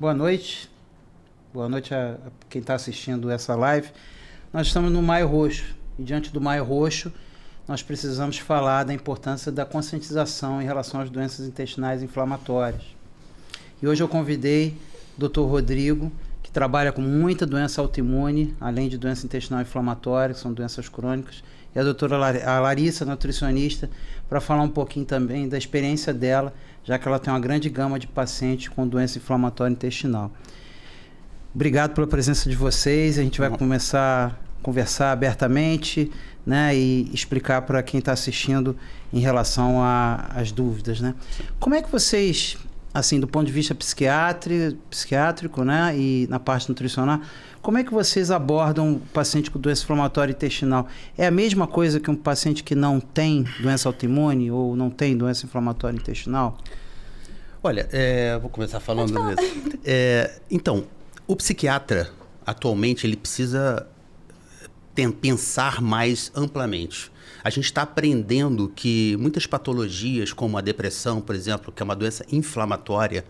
Boa noite. Boa noite a quem está assistindo essa live. Nós estamos no Maio Roxo. E diante do Maio Roxo, nós precisamos falar da importância da conscientização em relação às doenças intestinais inflamatórias. E hoje eu convidei o Dr. Rodrigo, que trabalha com muita doença autoimune, além de doença intestinal inflamatória, que são doenças crônicas, e a doutora Larissa, nutricionista, para falar um pouquinho também da experiência dela, já que ela tem uma grande gama de pacientes com doença inflamatória intestinal. Obrigado pela presença de vocês. A gente vai começar a conversar abertamente, né, e explicar para quem está assistindo em relação às dúvidas, né? Como é que vocês, assim, do ponto de vista psiquiátrico, né, e na parte nutricional, como é que vocês abordam o paciente com doença inflamatória intestinal? É a mesma coisa que um paciente que não tem doença autoimune ou não tem doença inflamatória intestinal? Olha, vou começar falando mesmo. Então, o psiquiatra, atualmente, ele precisa pensar mais amplamente. A gente está aprendendo que muitas patologias, como a depressão, por exemplo, que é uma doença inflamatória,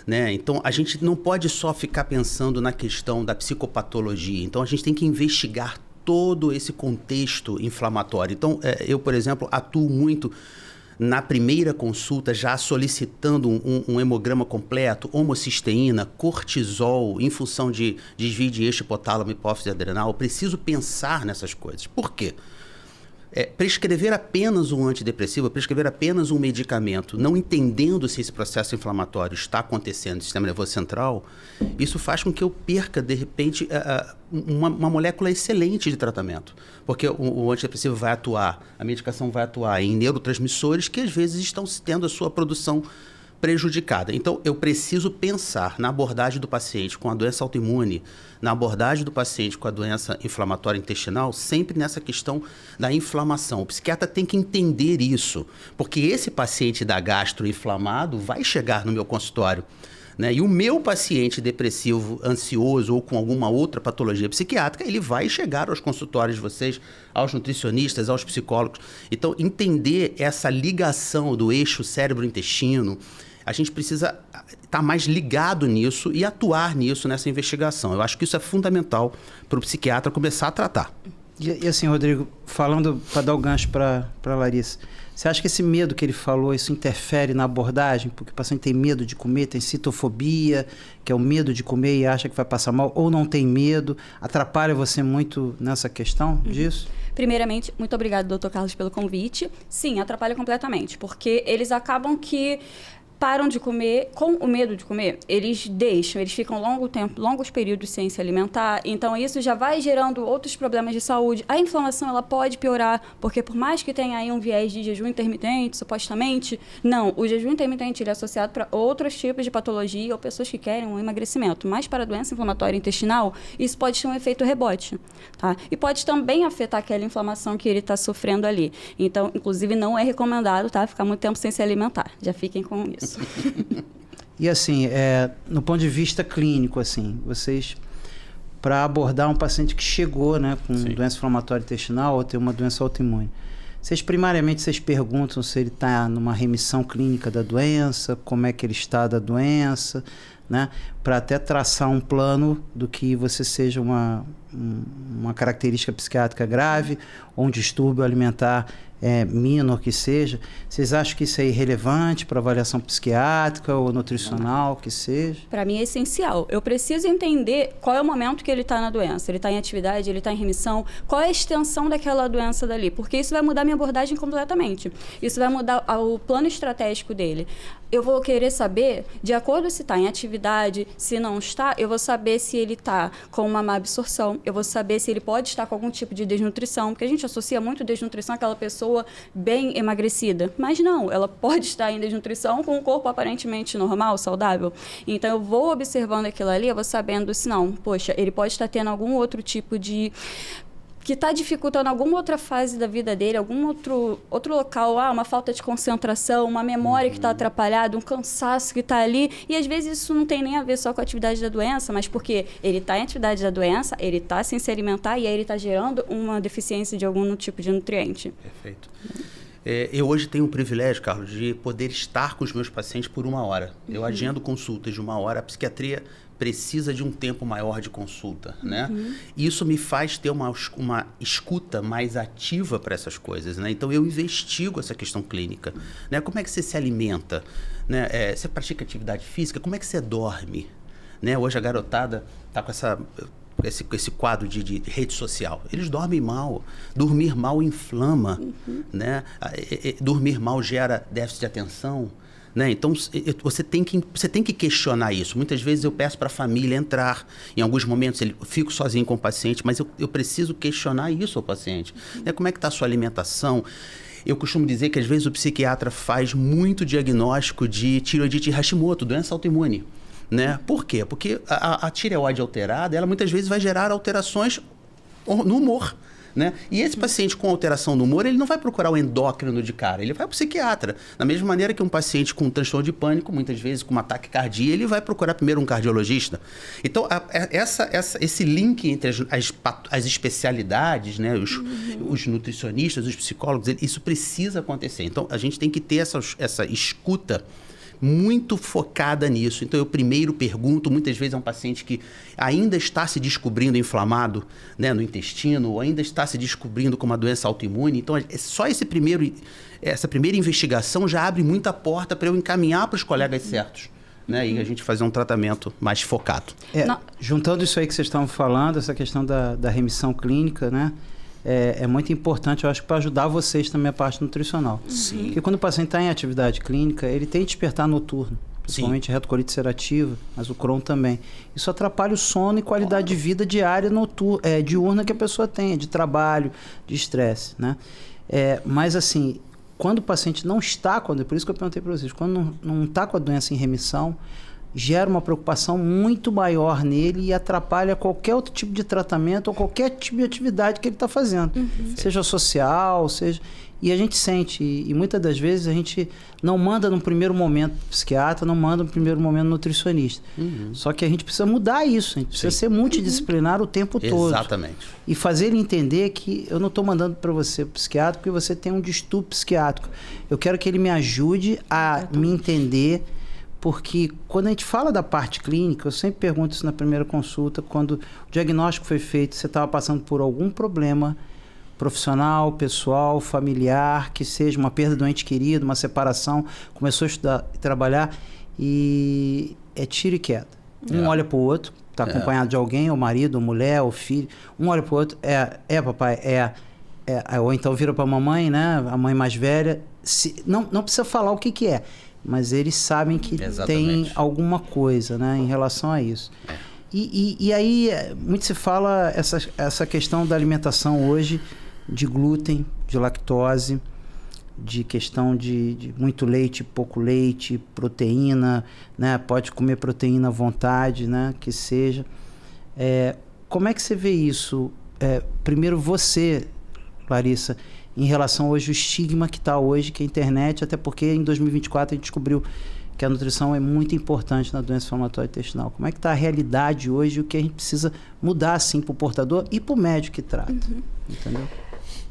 né? Então, a gente não pode só ficar pensando na questão da psicopatologia. Então, a gente tem que investigar todo esse contexto inflamatório. Então, eu, por exemplo, atuo muito na primeira consulta, já solicitando um hemograma completo, homocisteína, cortisol, em função de desvio de eixo hipotálamo, hipófise adrenal. Eu preciso pensar nessas coisas. Por quê? Prescrever apenas um antidepressivo, prescrever apenas um medicamento, não entendendo se esse processo inflamatório está acontecendo no sistema nervoso central, isso faz com que eu perca, de repente, uma molécula excelente de tratamento. Porque o antidepressivo vai atuar, a medicação vai atuar em neurotransmissores que às vezes estão tendo a sua produção prejudicada. Então, eu preciso pensar na abordagem do paciente com a doença autoimune, na abordagem do paciente com a doença inflamatória intestinal, sempre nessa questão da inflamação. O psiquiatra tem que entender isso, porque esse paciente da gastro inflamado vai chegar no meu consultório, né? E o meu paciente depressivo, ansioso ou com alguma outra patologia psiquiátrica, ele vai chegar aos consultórios de vocês, aos nutricionistas, aos psicólogos. Então, entender essa ligação do eixo cérebro-intestino, a gente precisa estar mais ligado nisso e atuar nisso, nessa investigação. Eu acho que isso é fundamental para o psiquiatra começar a tratar. E assim, Rodrigo, falando para dar o gancho para a Larissa, você acha que esse medo que ele falou, isso interfere na abordagem? Porque o paciente tem medo de comer, tem citofobia, que é o medo de comer e acha que vai passar mal, ou não tem medo? Atrapalha você muito nessa questão disso? Primeiramente, muito obrigada, doutor Carlos, pelo convite. Sim, atrapalha completamente, porque eles acabam que param de comer, com o medo de comer, eles ficam longos períodos sem se alimentar, então isso já vai gerando outros problemas de saúde. A inflamação, ela pode piorar, porque por mais que tenha aí um viés de jejum intermitente, supostamente, não, o jejum intermitente ele é associado para outros tipos de patologia ou pessoas que querem um emagrecimento, mas para a doença inflamatória intestinal, isso pode ter um efeito rebote, tá? E pode também afetar aquela inflamação que ele está sofrendo ali. Então, inclusive, não é recomendado, tá? Ficar muito tempo sem se alimentar. Já fiquem com isso. E assim, no ponto de vista clínico, assim, vocês, para abordar um paciente que chegou, né, com doença inflamatória intestinal ou tem uma doença autoimune, primariamente vocês perguntam se ele está numa remissão clínica da doença, como é que ele está da doença, né, para até traçar um plano do que você seja uma característica psiquiátrica grave ou um distúrbio alimentar mínor que seja. Vocês acham que isso é irrelevante para avaliação psiquiátrica ou nutricional, que seja? Para mim é essencial. Eu preciso entender qual é o momento que ele está na doença. Ele está em atividade, ele está em remissão, qual é a extensão daquela doença dali, porque isso vai mudar minha abordagem completamente. Isso vai mudar o plano estratégico dele. Eu vou querer saber, de acordo se está em atividade, se não está, eu vou saber se ele está com uma má absorção, eu vou saber se ele pode estar com algum tipo de desnutrição, porque a gente associa muito desnutrição àquela pessoa bem emagrecida, mas não, ela pode estar em desnutrição com um corpo aparentemente normal, saudável. Então, eu vou observando aquilo ali, eu vou sabendo se não, poxa, ele pode estar tendo algum outro tipo de que está dificultando alguma outra fase da vida dele, algum outro local, uma falta de concentração, uma memória que está atrapalhada, um cansaço que está ali, e às vezes isso não tem nem a ver só com a atividade da doença, mas porque ele está em atividade da doença, ele está sem se alimentar e aí ele está gerando uma deficiência de algum tipo de nutriente. Perfeito. Eu hoje tenho o privilégio, Carlos, de poder estar com os meus pacientes por 1 hora. Eu agendo consultas de 1 hora. A psiquiatria precisa de um tempo maior de consulta, né? E isso me faz ter uma escuta mais ativa para essas coisas, né? Então, eu investigo essa questão clínica, né? Como é que você se alimenta? Né? Você pratica atividade física? Como é que você dorme? Né? Hoje a garotada está com esse quadro de rede social. Eles dormem mal. Dormir mal inflama, né? Dormir mal gera déficit de atenção. Né? Então, você tem que questionar isso. Muitas vezes eu peço para a família entrar. Em alguns momentos eu fico sozinho com o paciente, mas eu preciso questionar isso ao paciente. Né? Como é que está a sua alimentação? Eu costumo dizer que às vezes o psiquiatra faz muito diagnóstico de tireoidite Hashimoto, doença autoimune. Né? Por quê? Porque a tireoide alterada, ela muitas vezes vai gerar alterações no humor. Né? E esse paciente com alteração no humor, ele não vai procurar o endócrino de cara, ele vai para o psiquiatra. Da mesma maneira que um paciente com transtorno de pânico, muitas vezes com uma taquicardia, ele vai procurar primeiro um cardiologista. Então, esse link entre as especialidades, né? Os nutricionistas, os psicólogos, isso precisa acontecer. Então, a gente tem que ter essa escuta muito focada nisso. Então, eu primeiro pergunto, muitas vezes é um paciente que ainda está se descobrindo inflamado, né, no intestino, ou ainda está se descobrindo com uma doença autoimune. Então, só essa primeira investigação já abre muita porta para eu encaminhar para os colegas certos. Né, e a gente fazer um tratamento mais focado. Juntando isso aí que vocês estavam falando, essa questão da remissão clínica, né? É muito importante, eu acho, para ajudar vocês também a parte nutricional. Sim. Porque quando o paciente está em atividade clínica, ele tem despertar noturno, principalmente retocolite ulcerativa, mas o Crohn também. Isso atrapalha o sono e qualidade de vida diária diurna que a pessoa tem, de trabalho, de estresse, né? Mas assim, quando o paciente não está, por isso que eu perguntei para vocês, quando não está com a doença em remissão, gera uma preocupação muito maior nele e atrapalha qualquer outro tipo de tratamento ou qualquer tipo de atividade que ele está fazendo. Seja social, seja... E a gente sente, e muitas das vezes a gente não manda no primeiro momento psiquiatra, não manda no primeiro momento nutricionista. Só que a gente precisa mudar isso, a gente precisa ser multidisciplinar o tempo todo. Exatamente. E fazer ele entender que eu não estou mandando para você psiquiatra porque você tem um distúrbio psiquiátrico. Eu quero que ele me ajude a me entender. Porque quando a gente fala da parte clínica, eu sempre pergunto isso na primeira consulta, quando o diagnóstico foi feito, você estava passando por algum problema profissional, pessoal, familiar, que seja uma perda de um ente querido, uma separação, começou a estudar e trabalhar, e é tiro e queda. Um olha para o outro, está acompanhado de alguém, ou marido, ou mulher, ou filho, um olha para o outro, papai, ou então vira para a mamãe, né, a mãe mais velha, não precisa falar o que é, mas eles sabem que tem alguma coisa, né, em relação a isso. E aí, muito se fala essa questão da alimentação hoje, de glúten, de lactose, de questão de muito leite, pouco leite, proteína, né, pode comer proteína à vontade, né, que seja. Como é que você vê isso? Primeiro você, Larissa, em relação hoje ao estigma que está hoje, que é a internet, até porque em 2024 a gente descobriu que a nutrição é muito importante na doença inflamatória intestinal. Como é que está a realidade hoje e o que a gente precisa mudar, assim, para o portador e para o médico que trata? Entendeu?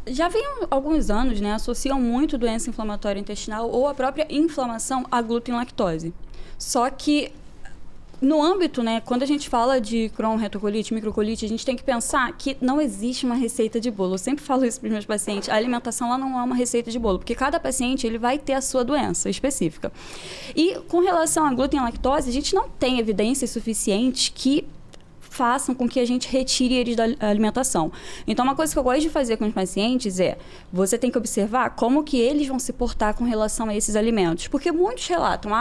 Já vem alguns anos, né, associam muito doença inflamatória intestinal ou a própria inflamação a glúten e lactose. Só que no âmbito, né, quando a gente fala de Crohn, retocolite, microcolite, a gente tem que pensar que não existe uma receita de bolo. Eu sempre falo isso para os meus pacientes. A alimentação ela não é uma receita de bolo, porque cada paciente ele vai ter a sua doença específica. E com relação a glúten e lactose, a gente não tem evidências suficientes que façam com que a gente retire eles da alimentação. Então, uma coisa que eu gosto de fazer com os pacientes você tem que observar como que eles vão se portar com relação a esses alimentos. Porque muitos relatam,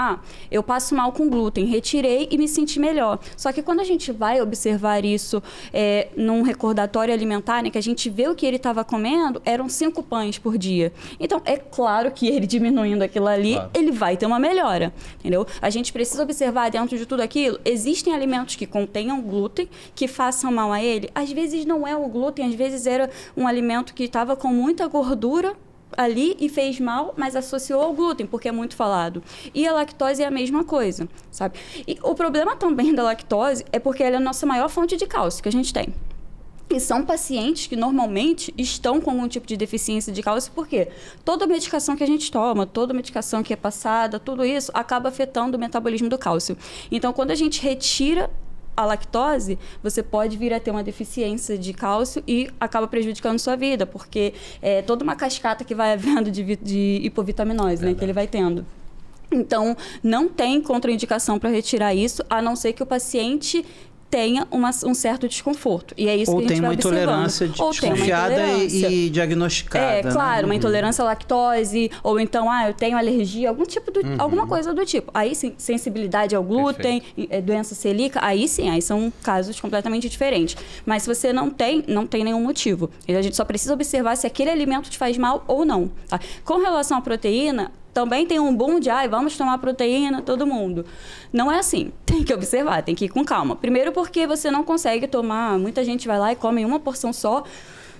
eu passo mal com glúten, retirei e me senti melhor. Só que quando a gente vai observar isso num recordatório alimentar, né, que a gente vê o que ele estava comendo, eram 5 pães por dia. Então, é claro que ele diminuindo aquilo ali, ele vai ter uma melhora, entendeu? A gente precisa observar dentro de tudo aquilo, existem alimentos que contenham glúten, que façam mal a ele. Às vezes não é o glúten, às vezes era um alimento que estava com muita gordura ali e fez mal, mas associou ao glúten, porque é muito falado. E a lactose é a mesma coisa, sabe? E o problema também da lactose é porque ela é a nossa maior fonte de cálcio que a gente tem. E são pacientes que normalmente estão com algum tipo de deficiência de cálcio, porque toda medicação que a gente toma, toda medicação que é passada, tudo isso acaba afetando o metabolismo do cálcio. Então, quando a gente retira a lactose, você pode vir a ter uma deficiência de cálcio e acaba prejudicando sua vida, porque é toda uma cascata que vai havendo de hipovitaminose, né, que ele vai tendo. Então, não tem contraindicação para retirar isso, a não ser que o paciente tenha um certo desconforto. E é isso que a gente vai observando. Ou tem uma intolerância desconfiada e diagnosticada. Claro, né? uma intolerância à lactose, ou então, eu tenho alergia, alguma coisa do tipo. Aí sim, sensibilidade ao glúten, doença celíaca, aí sim, aí são casos completamente diferentes. Mas se você não tem nenhum motivo. E a gente só precisa observar se aquele alimento te faz mal ou não. Tá? Com relação à proteína, também tem um boom de, vamos tomar proteína, todo mundo. Não é assim. Tem que observar, tem que ir com calma. Primeiro porque você não consegue tomar, muita gente vai lá e come uma porção só,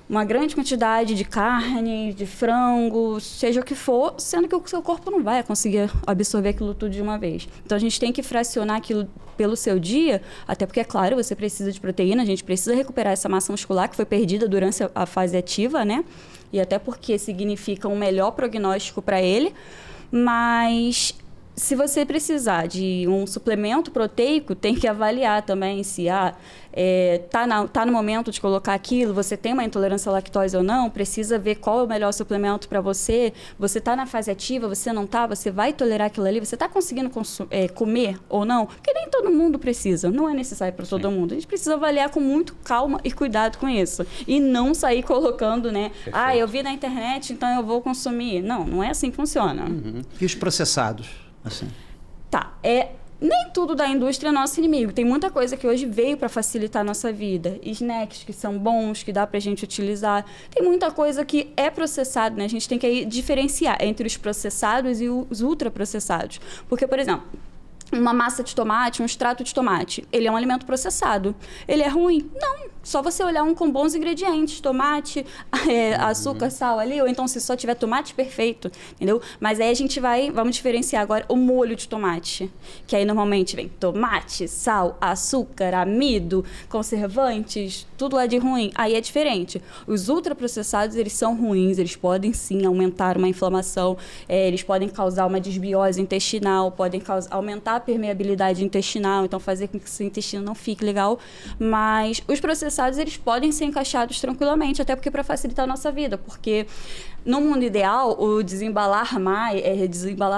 uma grande quantidade de carne, de frango, seja o que for, sendo que o seu corpo não vai conseguir absorver aquilo tudo de uma vez. Então, a gente tem que fracionar aquilo pelo seu dia, até porque, é claro, você precisa de proteína, a gente precisa recuperar essa massa muscular que foi perdida durante a fase ativa, né? E até porque significa um melhor prognóstico para ele, mas se você precisar de um suplemento proteico, tem que avaliar também se tá no momento de colocar aquilo, você tem uma intolerância à lactose ou não, precisa ver qual é o melhor suplemento para você, você está na fase ativa, você não está, você vai tolerar aquilo ali, você está conseguindo comer ou não, porque nem todo mundo precisa, não é necessário para todo mundo, a gente precisa avaliar com muito calma e cuidado com isso, e não sair colocando, né, eu vi na internet, então eu vou consumir, não é assim que funciona. E os processados? Assim. Nem tudo da indústria é nosso inimigo. Tem muita coisa que hoje veio para facilitar a nossa vida. Snacks que são bons, que dá para a gente utilizar. Tem muita coisa que é processado, né? A gente tem que aí diferenciar entre os processados e os ultraprocessados. Porque, por exemplo, uma massa de tomate, um extrato de tomate, ele é um alimento processado. Ele é ruim? Não. Só você olhar um com bons ingredientes, tomate, açúcar, sal ali, ou então se só tiver tomate, perfeito, entendeu? Mas aí vamos diferenciar agora o molho de tomate, que aí normalmente vem tomate, sal, açúcar, amido, conservantes, tudo lá de ruim. Aí é diferente. Os ultraprocessados, eles são ruins, eles podem sim aumentar uma inflamação, eles podem causar uma desbiose intestinal, podem aumentar a permeabilidade intestinal, então fazer com que o seu intestino não fique legal, mas os processados eles podem ser encaixados tranquilamente, até porque para facilitar a nossa vida, porque no mundo ideal, o desembalar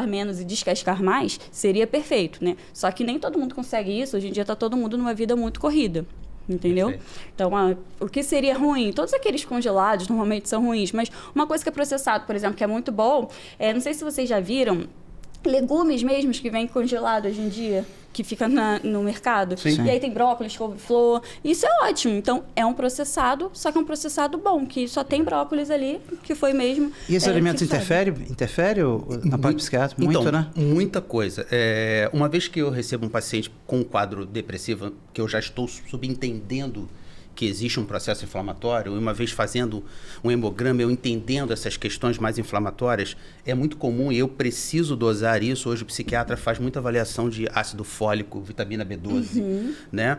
menos e descascar mais seria perfeito, né? Só que nem todo mundo consegue isso, hoje em dia está todo mundo numa vida muito corrida. Entendeu? Perfeito. Então, o que seria ruim? Todos aqueles congelados normalmente são ruins, mas uma coisa que é processado, por exemplo, que é muito bom, não sei se vocês já viram, legumes mesmos que vêm congelados hoje em dia, que fica no mercado. Sim. E aí tem brócolis, couve-flor. Isso é ótimo. Então, é um processado, só que é um processado bom, que só tem brócolis ali, que foi mesmo... E esses alimentos interferem na parte psiquiátrica? Muito, então, né? Muita coisa. Uma vez que eu recebo um paciente com um quadro depressivo, que eu já estou subentendendo que existe um processo inflamatório, e uma vez fazendo um hemograma, eu entendendo essas questões mais inflamatórias, é muito comum e eu preciso dosar isso. Hoje o psiquiatra faz muita avaliação de ácido fólico, vitamina B12, né?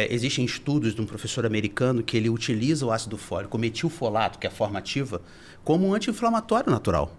Existem estudos de um professor americano que ele utiliza o ácido fólico, o metilfolato, que é a forma ativa, como um anti-inflamatório natural.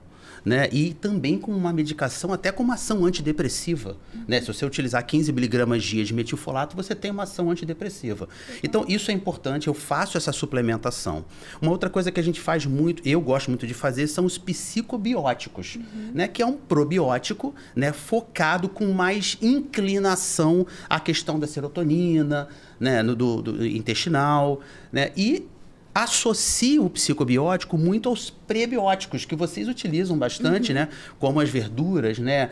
Né? E também com uma medicação, até com uma ação antidepressiva. Né? Se você utilizar 15 miligramas dia de metilfolato, você tem uma ação antidepressiva. Então, isso é importante, eu faço essa suplementação. Uma outra coisa que a gente faz muito, eu gosto muito de fazer, são os psicobióticos, né? Que é um probiótico, né? Focado com mais inclinação à questão da serotonina, né? do intestinal, né? E associa o psicobiótico muito aos prebióticos, que vocês utilizam bastante, né? Como as verduras, né?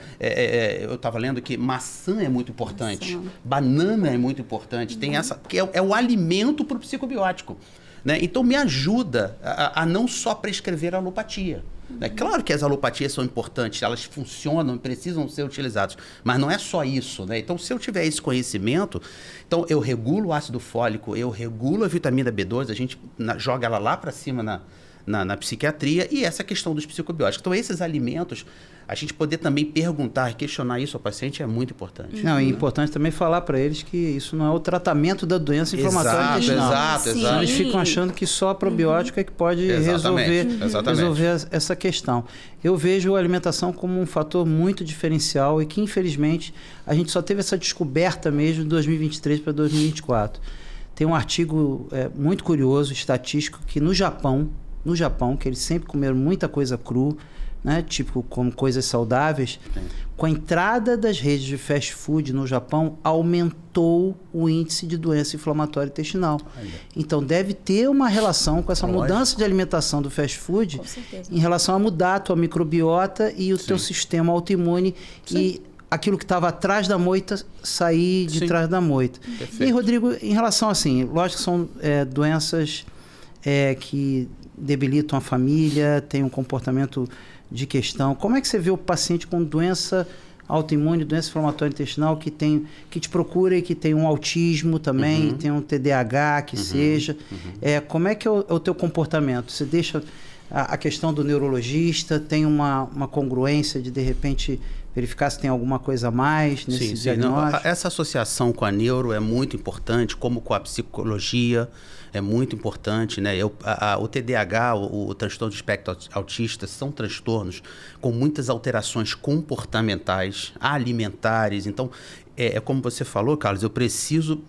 Eu estava lendo que maçã é muito importante, banana é muito importante, tem essa, que é o alimento para o psicobiótico. Né? Então, me ajuda a não só prescrever a alopatia. Né? Claro que as alopatias são importantes, elas funcionam, precisam ser utilizadas, mas não é só isso. Né? Então, se eu tiver esse conhecimento, então eu regulo o ácido fólico, eu regulo a vitamina B12, a gente joga ela lá para cima na psiquiatria, e essa questão dos psicobióticos. Então, esses alimentos, a gente poder também perguntar, questionar isso ao paciente é muito importante. Não, é importante também falar para eles que isso não é o tratamento da doença inflamatória intestinal. Exato. Eles ficam achando que só a probiótica é que pode resolver essa questão. Eu vejo a alimentação como um fator muito diferencial e que, infelizmente, a gente só teve essa descoberta mesmo de 2023 para 2024. Tem um artigo muito curioso, estatístico, que no Japão, que eles sempre comeram muita coisa cru, né, tipo como coisas saudáveis, com a entrada das redes de fast food no Japão, aumentou o índice de doença inflamatória intestinal. Então deve ter uma relação com essa mudança de alimentação do fast food em relação a mudar a tua microbiota e o teu sistema autoimune e aquilo que estava atrás da moita sair de trás da moita. Perfeito. E, Rodrigo, em relação assim, lógico que são doenças que debilitam a família, tem um comportamento de questão. Como é que você vê o paciente com doença autoimune, doença inflamatória intestinal, que te procura e que tem um autismo também, tem um TDAH, que seja. Como é que é o teu comportamento? Você deixa a questão do neurologista, tem uma congruência de repente, verificar se tem alguma coisa a mais nesse diagnóstico? Não, essa associação com a neuro é muito importante, como com a psicologia, é muito importante, né? O TDAH, o transtorno de espectro autista, são transtornos com muitas alterações comportamentais, alimentares. Então, como você falou, Carlos, eu preciso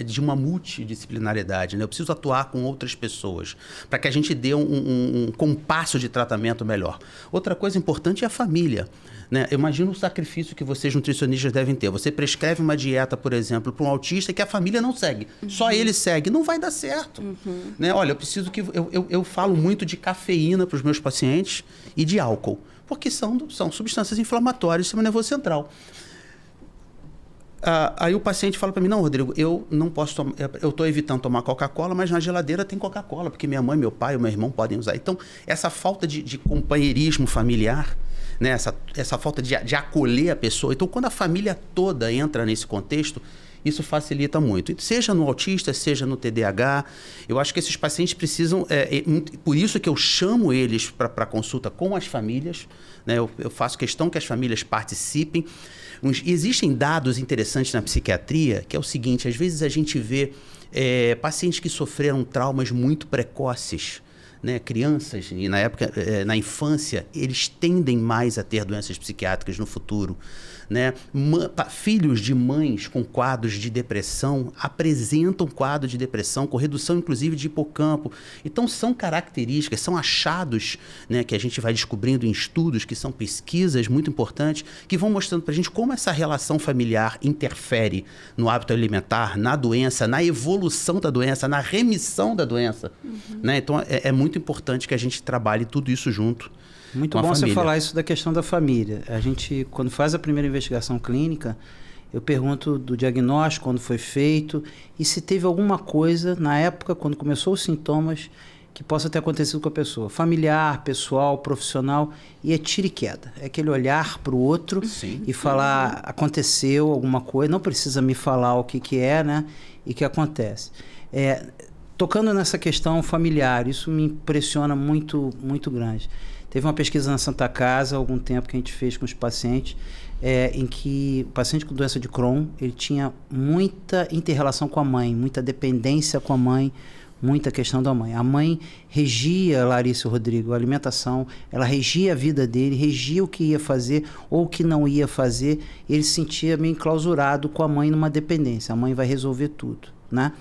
de uma multidisciplinaridade, né? Eu preciso atuar com outras pessoas para que a gente dê um compasso de tratamento melhor. Outra coisa importante é a família, né? Imagina o sacrifício que vocês nutricionistas devem ter. Você prescreve uma dieta, por exemplo, para um autista que a família não segue. Só ele segue. Não vai dar certo. Né? Olha, eu preciso que... Eu falo muito de cafeína para os meus pacientes e de álcool, porque são substâncias inflamatórias do sistema nervoso central. Aí o paciente fala para mim, não, Rodrigo, eu não posso tomar, eu estou evitando tomar Coca-Cola, mas na geladeira tem Coca-Cola, porque minha mãe, meu pai, o meu irmão podem usar. Então, essa falta de companheirismo familiar, né, essa falta de acolher a pessoa. Então, quando a família toda entra nesse contexto, isso facilita muito. Seja no autista, seja no TDAH, eu acho que esses pacientes precisam... por isso que eu chamo eles para consulta com as famílias, né, eu faço questão que as famílias participem. Existem dados interessantes na psiquiatria, que é o seguinte, às vezes a gente vê pacientes que sofreram traumas muito precoces, né? Crianças, e na época, na infância, eles tendem mais a ter doenças psiquiátricas no futuro. Né? Filhos de mães com quadros de depressão apresentam quadro de depressão com redução inclusive de hipocampo. Então são características, são achados, né, que a gente vai descobrindo em estudos, que são pesquisas muito importantes, que vão mostrando para a gente como essa relação familiar interfere no hábito alimentar, na doença, na evolução da doença, na remissão da doença. Né? Então é muito importante que a gente trabalhe tudo isso junto. Muito bom você falar isso da questão da família. A gente, quando faz a primeira investigação clínica, eu pergunto do diagnóstico, quando foi feito, e se teve alguma coisa, na época, quando começou os sintomas, que possa ter acontecido com a pessoa. Familiar, pessoal, profissional, e é tiro e queda. É aquele olhar para o outro e falar, aconteceu alguma coisa, não precisa me falar o que é, né? E que acontece. Tocando nessa questão familiar, isso me impressiona muito, muito grande. Teve uma pesquisa na Santa Casa, há algum tempo, que a gente fez com os pacientes, em que o paciente com doença de Crohn, ele tinha muita inter-relação com a mãe, muita dependência com a mãe, muita questão da mãe. A mãe regia, Larissa e Rodrigo, a alimentação, ela regia a vida dele, regia o que ia fazer ou o que não ia fazer, e ele se sentia meio enclausurado com a mãe numa dependência. A mãe vai resolver tudo, né?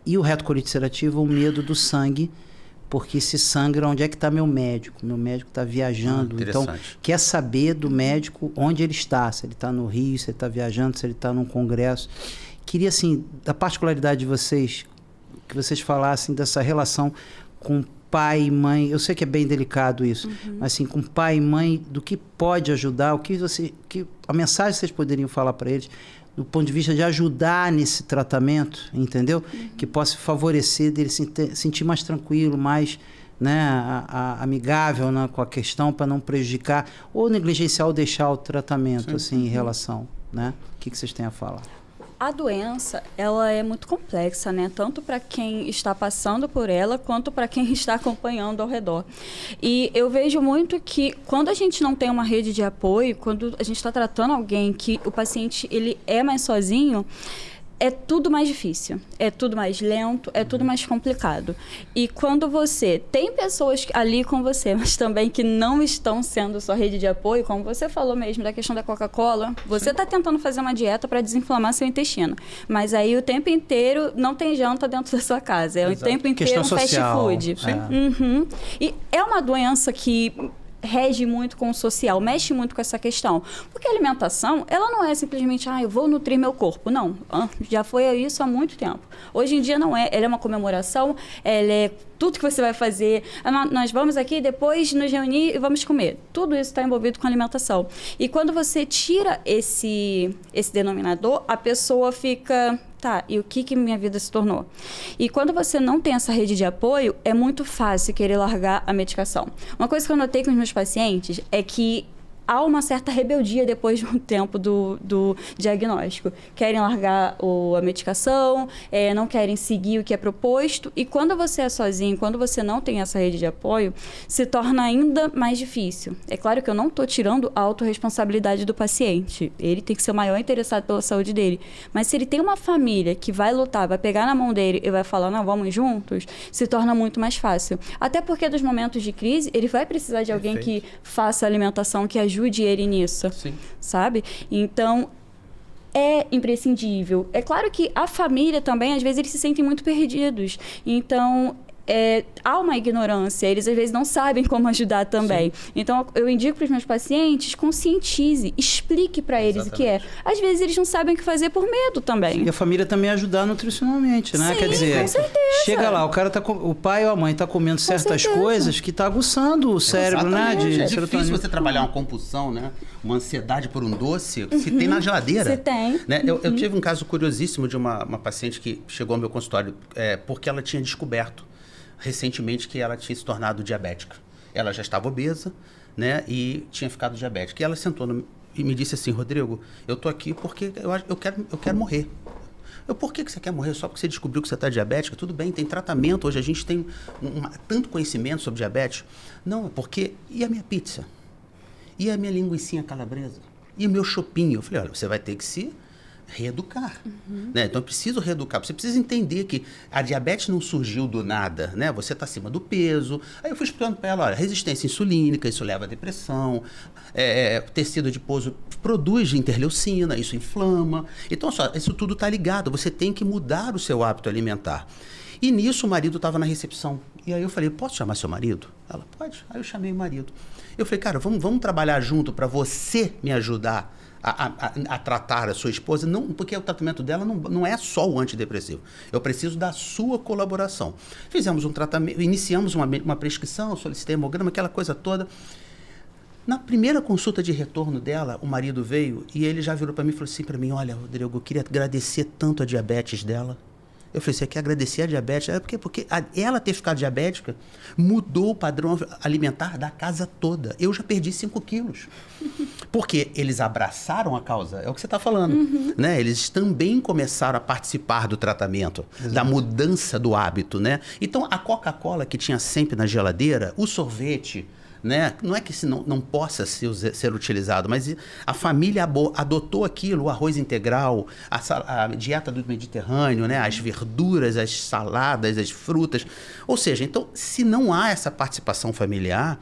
E o retocolite ulcerativo, o medo do sangue, porque se sangra, onde é que está meu médico? Meu médico está viajando, então quer saber do médico onde ele está, se ele está no Rio, se ele está viajando, se ele está num congresso. Queria, assim, da particularidade de vocês, que vocês falassem dessa relação com pai e mãe. Eu sei que é bem delicado isso, mas assim, com pai e mãe, do que pode ajudar, a mensagem que vocês poderiam falar para eles, do ponto de vista de ajudar nesse tratamento, entendeu? Que possa favorecer dele se sentir mais tranquilo, mais, né, amigável, né, com a questão, para não prejudicar ou negligenciar ou deixar o tratamento, assim, em relação, né? O que vocês têm a falar? A doença, ela é muito complexa, né? Tanto para quem está passando por ela, quanto para quem está acompanhando ao redor. E eu vejo muito que quando a gente não tem uma rede de apoio, quando a gente está tratando alguém que o paciente ele é mais sozinho, é tudo mais difícil, é tudo mais lento, é tudo mais complicado. E quando você tem pessoas ali com você, mas também que não estão sendo sua rede de apoio, como você falou mesmo da questão da Coca-Cola, você está tentando fazer uma dieta para desinflamar seu intestino, mas aí o tempo inteiro não tem janta dentro da sua casa, é o tempo inteiro um fast food. Uhum. E é uma doença que rege muito com o social, mexe muito com essa questão. Porque a alimentação, ela não é simplesmente, eu vou nutrir meu corpo. Não, já foi isso há muito tempo. Hoje em dia não é. Ela é uma comemoração, ela é tudo que você vai fazer. Nós vamos aqui depois nos reunir e vamos comer. Tudo isso está envolvido com alimentação. E quando você tira esse denominador, a pessoa fica... e o que minha vida se tornou? E quando você não tem essa rede de apoio, é muito fácil querer largar a medicação. Uma coisa que eu notei com os meus pacientes é que há uma certa rebeldia depois de um tempo do diagnóstico. Querem largar a medicação, não querem seguir o que é proposto. E quando você é sozinho, quando você não tem essa rede de apoio, se torna ainda mais difícil. É claro que eu não estou tirando a autorresponsabilidade do paciente. Ele tem que ser o maior interessado pela saúde dele. Mas se ele tem uma família que vai lutar, vai pegar na mão dele e vai falar, não, vamos juntos, se torna muito mais fácil. Até porque nos momentos de crise, ele vai precisar de alguém que faça alimentação, que ajude ele nisso, sabe? Então, é imprescindível. É claro que a família também, às vezes, eles se sentem muito perdidos. Então, há uma ignorância. Eles, às vezes, não sabem como ajudar também. Sim. Então, eu indico para os meus pacientes, conscientize, explique para eles o que é. Às vezes, eles não sabem o que fazer por medo também. E a família também ajudar nutricionalmente, né? Sim, quer dizer, com certeza. Chega lá, o pai ou a mãe está comendo certas coisas que está aguçando o cérebro, né? É difícil você trabalhar uma compulsão, né? Uma ansiedade por um doce, se tem na geladeira. Se tem. Né? Eu tive um caso curiosíssimo de uma paciente que chegou ao meu consultório porque ela tinha descoberto recentemente que ela tinha se tornado diabética. Ela já estava obesa, né? E tinha ficado diabética. E ela sentou e me disse assim, Rodrigo, eu tô aqui porque eu quero morrer. Por que você quer morrer? Só porque você descobriu que você está diabética? Tudo bem, tem tratamento. Hoje a gente tem tanto conhecimento sobre diabetes. Não, é porque... E a minha pizza? E a minha linguicinha calabresa? E o meu chopinho? Eu falei, olha, você vai ter que se reeducar. Né? Então, eu preciso reeducar. Você precisa entender que a diabetes não surgiu do nada, né? Você está acima do peso. Aí eu fui explicando para ela, olha, resistência insulínica, isso leva a depressão, tecido adiposo produz interleucina, isso inflama. Então, isso tudo está ligado. Você tem que mudar o seu hábito alimentar. E nisso o marido estava na recepção. E aí eu falei, posso chamar seu marido? Ela, pode. Aí eu chamei o marido. Eu falei, cara, vamos trabalhar junto para você me ajudar a tratar a sua esposa, não, porque o tratamento dela não é só o antidepressivo. Eu preciso da sua colaboração. Fizemos um tratamento, iniciamos uma prescrição, solicitei hemograma, aquela coisa toda. Na primeira consulta de retorno dela, o marido veio e ele já virou para mim e falou assim para mim, olha, Rodrigo, eu queria agradecer tanto a diabetes dela. Eu falei, você quer agradecer a diabetes? Porque ela ter ficado diabética mudou o padrão alimentar da casa toda. Eu já perdi 5 quilos. Porque eles abraçaram a causa, é o que você está falando. Né? Eles também começaram a participar do tratamento, da mudança do hábito. Né? Então, a Coca-Cola que tinha sempre na geladeira, o sorvete... Né? Não é que isso não possa ser utilizado, mas a família adotou aquilo, o arroz integral, a dieta do Mediterrâneo, né? As verduras, as saladas, as frutas. Ou seja, então, se não há essa participação familiar,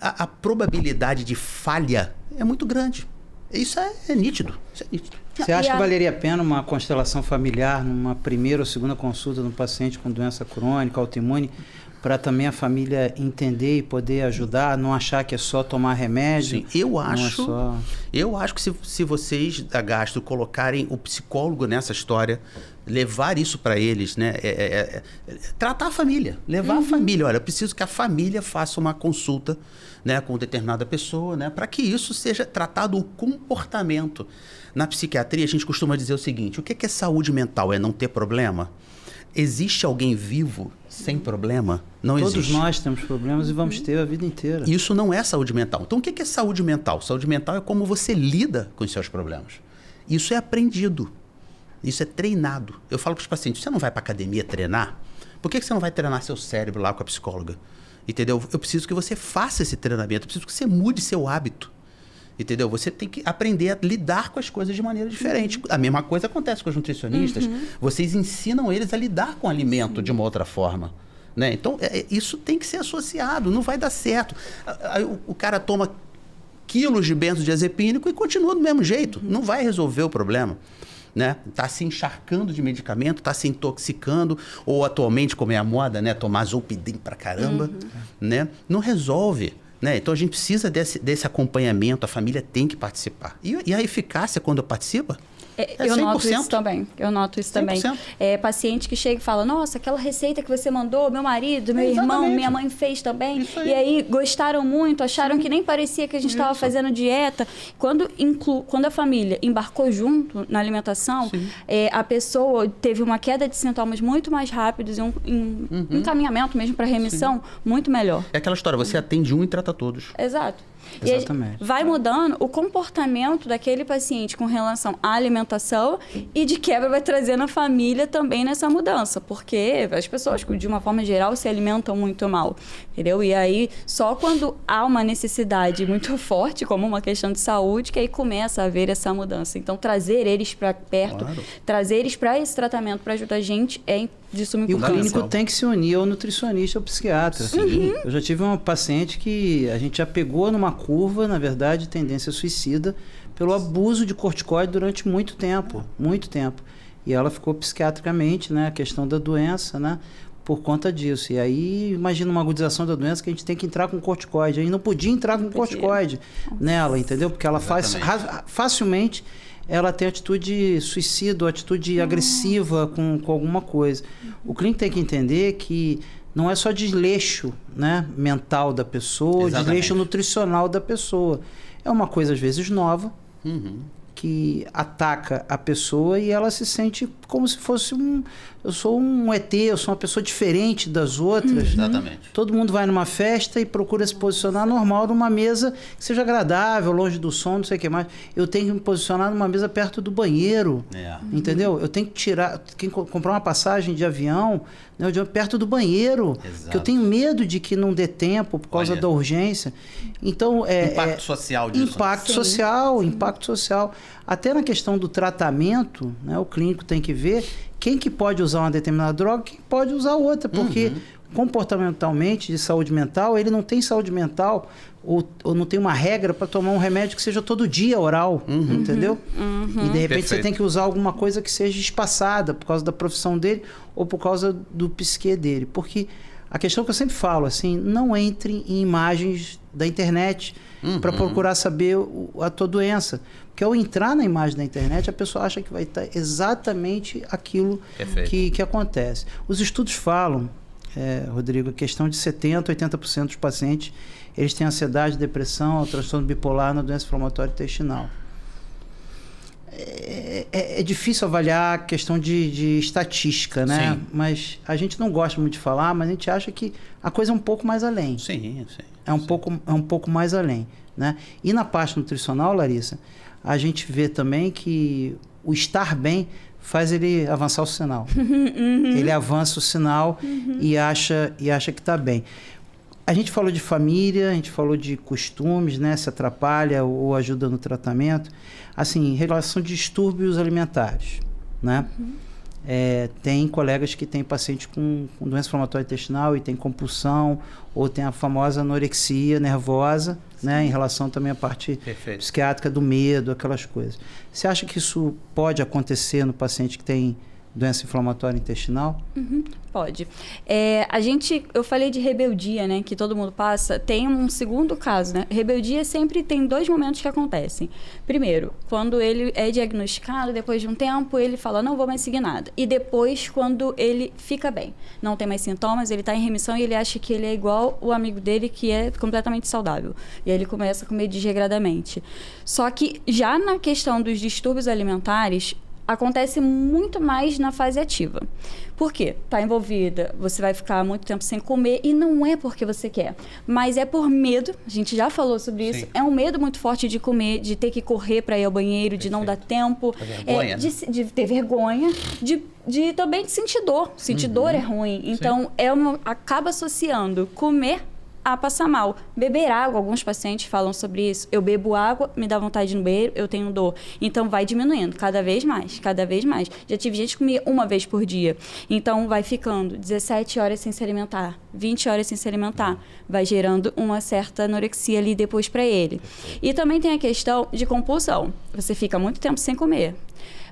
a probabilidade de falha é muito grande. Isso é nítido. Isso é nítido. Você acha que valeria a pena uma constelação familiar numa primeira ou segunda consulta de um paciente com doença crônica, autoimune, para também a família entender e poder ajudar, não achar que é só tomar remédio? Sim, eu acho que se vocês da Gastro colocarem o psicólogo nessa história, levar isso para eles, né? Tratar a família, levar a família. Olha, eu preciso que a família faça uma consulta, né, com determinada pessoa, né, para que isso seja tratado o comportamento. Na psiquiatria, a gente costuma dizer o seguinte, o que é saúde mental? É não ter problema? Existe alguém vivo sem problema? Não existe. Todos nós temos problemas e vamos ter a vida inteira. Isso não é saúde mental. Então, o que é saúde mental? Saúde mental é como você lida com os seus problemas. Isso é aprendido. Isso é treinado. Eu falo para os pacientes, você não vai para academia treinar? Por que você não vai treinar seu cérebro lá com a psicóloga? Entendeu? Eu preciso que você faça esse treinamento, eu preciso que você mude seu hábito. Entendeu? Você tem que aprender a lidar com as coisas de maneira diferente. A mesma coisa acontece com os nutricionistas. Vocês ensinam eles a lidar com o alimento de uma outra forma. Né? Então, isso tem que ser associado, não vai dar certo. O cara toma quilos de benzodiazepínico e continua do mesmo jeito. Não vai resolver o problema. Né? Tá se encharcando de medicamento, tá se intoxicando, ou atualmente, como é a moda, né? Tomar Zolpidem pra caramba. Né? Não resolve. Né? Então a gente precisa desse acompanhamento, a família tem que participar. E a eficácia quando participa? Eu noto isso também. Eu noto isso 100%. também. Paciente que chega e fala, nossa, aquela receita que você mandou, meu marido, meu irmão, minha mãe fez também. E aí gostaram muito, acharam que nem parecia que a gente estava fazendo dieta. Quando a família embarcou junto na alimentação, a pessoa teve uma queda de sintomas muito mais rápidos e um encaminhamento mesmo para remissão muito melhor. É aquela história, você atende um e trata todos. Exato. Exatamente. E vai mudando o comportamento daquele paciente com relação à alimentação e de quebra vai trazendo a família também nessa mudança, porque as pessoas, de uma forma geral, se alimentam muito mal, entendeu? E aí, só quando há uma necessidade muito forte, como uma questão de saúde, que aí começa a haver essa mudança. Então, trazer eles para perto, trazer eles para esse tratamento, para ajudar a gente, é de suma importância. E o clínico tem que se unir ao nutricionista, ao psiquiatra. Eu já tive uma paciente que a gente já pegou numa curva, na verdade, tendência suicida, pelo abuso de corticoide durante muito tempo. E ela ficou psiquiatricamente, né, a questão da doença, né, por conta disso. E aí, imagina uma agudização da doença que a gente tem que entrar com corticoide. Aí não podia entrar com corticoide nela, entendeu? Porque ela faz facilmente... ela tem atitude suicida, atitude agressiva com alguma coisa. O clínico tem que entender que não é só desleixo, né, mental da pessoa, desleixo nutricional da pessoa. É uma coisa, às vezes, nova, que ataca a pessoa e ela se sente como se fosse eu sou um ET, eu sou uma pessoa diferente das outras. Exatamente. Todo mundo vai numa festa e procura se posicionar normal numa mesa que seja agradável, longe do som, não sei o que mais. Eu tenho que me posicionar numa mesa perto do banheiro, entendeu? Eu tenho que comprar uma passagem de avião, né, perto do banheiro, porque eu tenho medo de que não dê tempo por causa da urgência. Então, impacto social disso. Impacto social. Até na questão do tratamento, né, o clínico tem que ver quem que pode usar uma determinada droga, quem pode usar outra, porque comportamentalmente, de saúde mental, ele não tem saúde mental ou não tem uma regra para tomar um remédio que seja todo dia oral, entendeu? E de repente você tem que usar alguma coisa que seja espaçada por causa da profissão dele ou por causa do psique dele. Porque a questão que eu sempre falo, assim, não entre em imagens da internet para procurar saber a tua doença. Porque ao entrar na imagem da internet, a pessoa acha que vai estar exatamente aquilo que acontece. Os estudos falam, Rodrigo, a questão de 70%, 80% dos pacientes, eles têm ansiedade, depressão, transtorno bipolar na doença inflamatória intestinal. É difícil avaliar a questão de estatística, né? Sim. Mas a gente não gosta muito de falar, mas a gente acha que a coisa é um pouco mais além. Sim. É um pouco mais além, né? E na parte nutricional, Larissa, a gente vê também que o estar bem faz ele avançar o sinal. Ele avança o sinal e acha que está bem. A gente falou de família, a gente falou de costumes, né? Se atrapalha ou ajuda no tratamento. Assim, em relação a distúrbios alimentares, né? Tem colegas que têm paciente com doença inflamatória intestinal e tem compulsão ou tem a famosa anorexia nervosa, né? Em relação também à parte psiquiátrica do medo, aquelas coisas. Você acha que isso pode acontecer no paciente que tem doença inflamatória intestinal? Pode. Eu falei de rebeldia, né, que todo mundo passa. Tem um segundo caso, né? Rebeldia sempre tem 2 momentos que acontecem. Primeiro, quando ele é diagnosticado, depois de um tempo, ele fala, não vou mais seguir nada. E depois, quando ele fica bem, não tem mais sintomas, ele está em remissão e ele acha que ele é igual o amigo dele, que é completamente saudável. E aí ele começa a comer desregradamente. Só que, já na questão dos distúrbios alimentares, acontece muito mais na fase ativa. Por quê? Está envolvida, você vai ficar muito tempo sem comer e não é porque você quer, mas é por medo, a gente já falou sobre isso, é um medo muito forte de comer, de ter que correr para ir ao banheiro, de não dar tempo, vergonha, de ter vergonha, de também de sentir dor. Sentir dor é ruim, então acaba associando comer a passar mal. Beber água, alguns pacientes falam sobre isso. Eu bebo água, me dá vontade de ir no banheiro, eu tenho dor. Então, vai diminuindo cada vez mais, cada vez mais. Já tive gente que comia uma vez por dia. Então, vai ficando 17 horas sem se alimentar, 20 horas sem se alimentar. Vai gerando uma certa anorexia ali depois para ele. E também tem a questão de compulsão. Você fica muito tempo sem comer.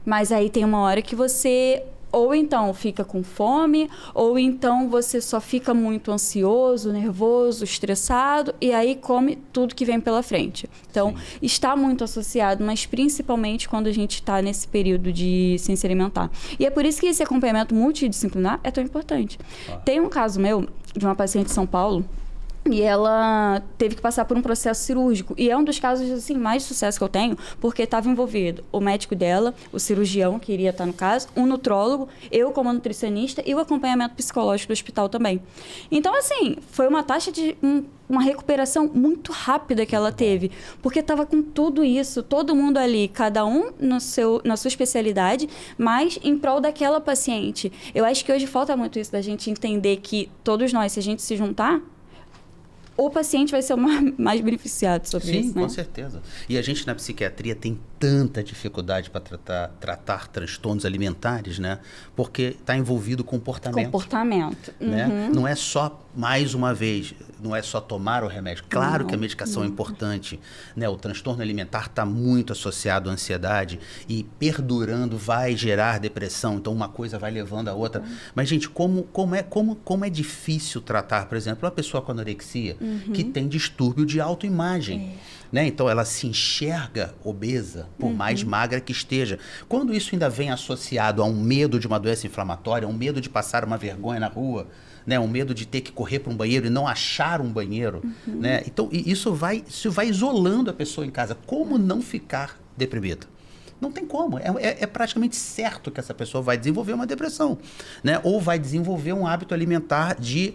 Mas aí tem uma hora que você... ou então fica com fome, ou então você só fica muito ansioso, nervoso, estressado, e aí come tudo que vem pela frente. Então, está muito associado, mas principalmente quando a gente está nesse período de sem se alimentar. E é por isso que esse acompanhamento multidisciplinar é tão importante. Tem um caso meu, de uma paciente de São Paulo, e ela teve que passar por um processo cirúrgico. E é um dos casos assim, mais de sucesso que eu tenho, porque estava envolvido o médico dela, o cirurgião, que iria estar no caso, um nutrólogo, eu como nutricionista e o acompanhamento psicológico do hospital também. Então, assim, foi uma taxa de uma recuperação muito rápida que ela teve, porque estava com tudo isso, todo mundo ali, cada um na sua especialidade, mas em prol daquela paciente. Eu acho que hoje falta muito isso da gente entender que todos nós, se a gente se juntar, o paciente vai ser o mais beneficiado sobre isso, né? Sim, com certeza. E a gente na psiquiatria tem tanta dificuldade para tratar transtornos alimentares, né? Porque está envolvido comportamento. Comportamento. Né? Não é só, mais uma vez, não é só tomar o remédio. Claro que a medicação é importante, né? O transtorno alimentar está muito associado à ansiedade e perdurando vai gerar depressão. Então, uma coisa vai levando a outra. Mas, gente, como é difícil tratar, por exemplo, uma pessoa com anorexia que tem distúrbio de autoimagem. Né? Então, ela se enxerga obesa, por mais magra que esteja. Quando isso ainda vem associado a um medo de uma doença inflamatória, um medo de passar uma vergonha na rua, né? Um medo de ter que correr para um banheiro e não achar um banheiro, né? Então, isso vai isolando a pessoa em casa. Como não ficar deprimido? Não tem como. É praticamente certo que essa pessoa vai desenvolver uma depressão, né? Ou vai desenvolver um hábito alimentar de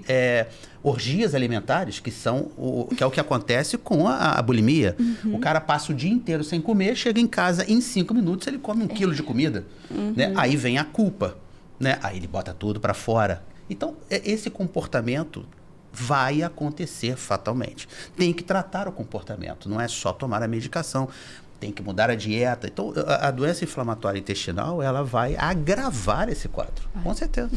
orgias alimentares, que é o que acontece com a bulimia. O cara passa o dia inteiro sem comer, chega em casa, em 5 minutos ele come 1 quilo de comida. Né? Aí vem a culpa, né? Aí ele bota tudo para fora. Então, esse comportamento vai acontecer fatalmente. Tem que tratar o comportamento, não é só tomar a medicação. Tem que mudar a dieta. Então, a doença inflamatória intestinal, ela vai agravar esse quadro, com certeza.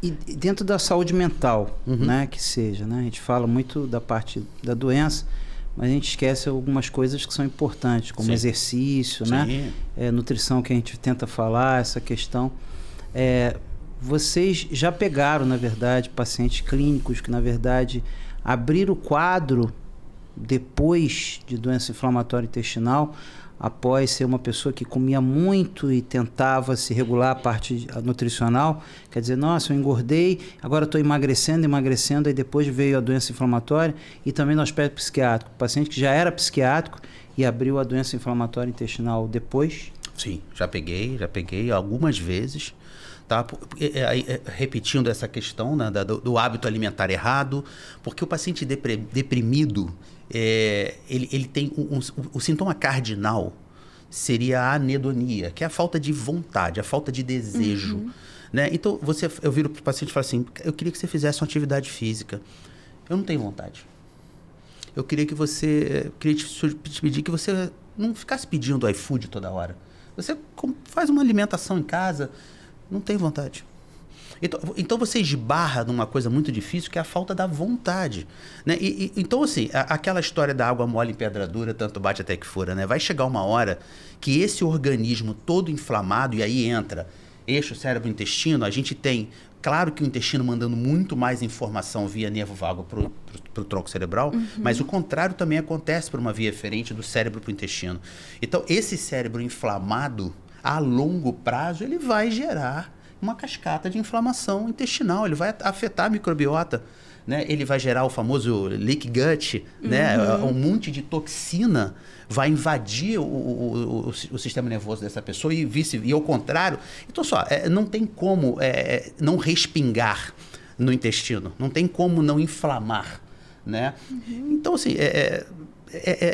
E dentro da saúde mental, né, que seja, né? A gente fala muito da parte da doença, mas a gente esquece algumas coisas que são importantes, como exercício, né? Nutrição, que a gente tenta falar, essa questão. Vocês já pegaram, na verdade, pacientes clínicos que, na verdade, abriram o quadro depois de doença inflamatória intestinal, após ser uma pessoa que comia muito e tentava se regular a parte nutricional, quer dizer, nossa, eu engordei, agora estou emagrecendo, aí depois veio a doença inflamatória, e também no aspecto psiquiátrico, o paciente que já era psiquiátrico e abriu a doença inflamatória intestinal depois? Sim, já peguei algumas vezes. Tá? Repetindo essa questão, né, do hábito alimentar errado, porque o paciente deprimido, ele tem o sintoma cardinal seria a anedonia, que é a falta de vontade, a falta de desejo. Né? Então, eu viro para o paciente e falo assim, eu queria que você fizesse uma atividade física. Eu não tenho vontade. Eu queria te pedir que você não ficasse pedindo iFood toda hora. Você faz uma alimentação em casa. Não tem vontade. Então você esbarra numa coisa muito difícil, que é a falta da vontade. Né? Então, assim, aquela história da água mole em pedra dura, tanto bate até que fura, né? Vai chegar uma hora que esse organismo todo inflamado, e aí entra eixo cérebro-intestino, a gente tem, claro que o intestino mandando muito mais informação via nervo vago para o tronco cerebral, mas o contrário também acontece por uma via eferente do cérebro para o intestino. Então, esse cérebro inflamado, a longo prazo, ele vai gerar uma cascata de inflamação intestinal, ele vai afetar a microbiota, né? Ele vai gerar o famoso leak gut, né? Um monte de toxina vai invadir o sistema nervoso dessa pessoa e ao contrário. Então, não tem como não respingar no intestino, não tem como não inflamar, né? Então, assim,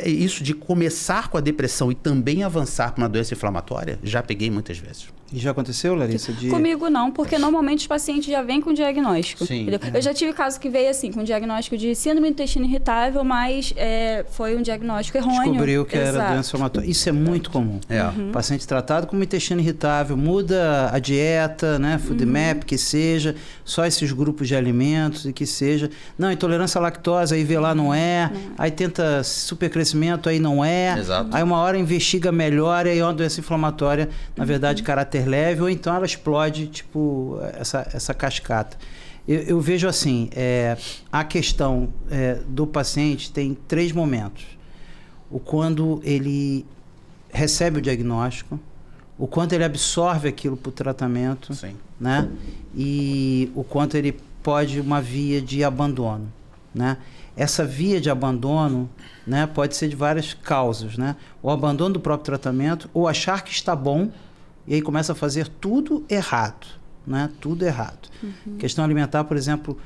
isso de começar com a depressão e também avançar para uma doença inflamatória, já peguei muitas vezes. E já aconteceu, Larissa? Comigo não, porque normalmente os pacientes já vêm com diagnóstico. Sim. Eu já tive caso que veio assim, com diagnóstico de síndrome do intestino irritável, mas foi um diagnóstico errôneo. Descobriu que era doença inflamatória. Isso é muito comum. Paciente tratado com intestino irritável, muda a dieta, né? Food map, que seja, só esses grupos de alimentos e que seja. Não, intolerância à lactose, aí vê lá, não é. Aí tenta supercrescimento, aí não é. Exato. Aí uma hora investiga melhor e aí é uma doença inflamatória, na verdade, caráter leve, ou então ela explode, tipo, essa cascata. Eu vejo assim, a questão do paciente tem 3 momentos. O quando ele recebe o diagnóstico, o quanto ele absorve aquilo para o tratamento, Sim. né? E o quanto ele pode uma via de abandono, né? Essa via de abandono, né, pode ser de várias causas, né? O abandono do próprio tratamento, ou achar que está bom, e aí começa a fazer tudo errado, né? Tudo errado. Questão alimentar, por exemplo,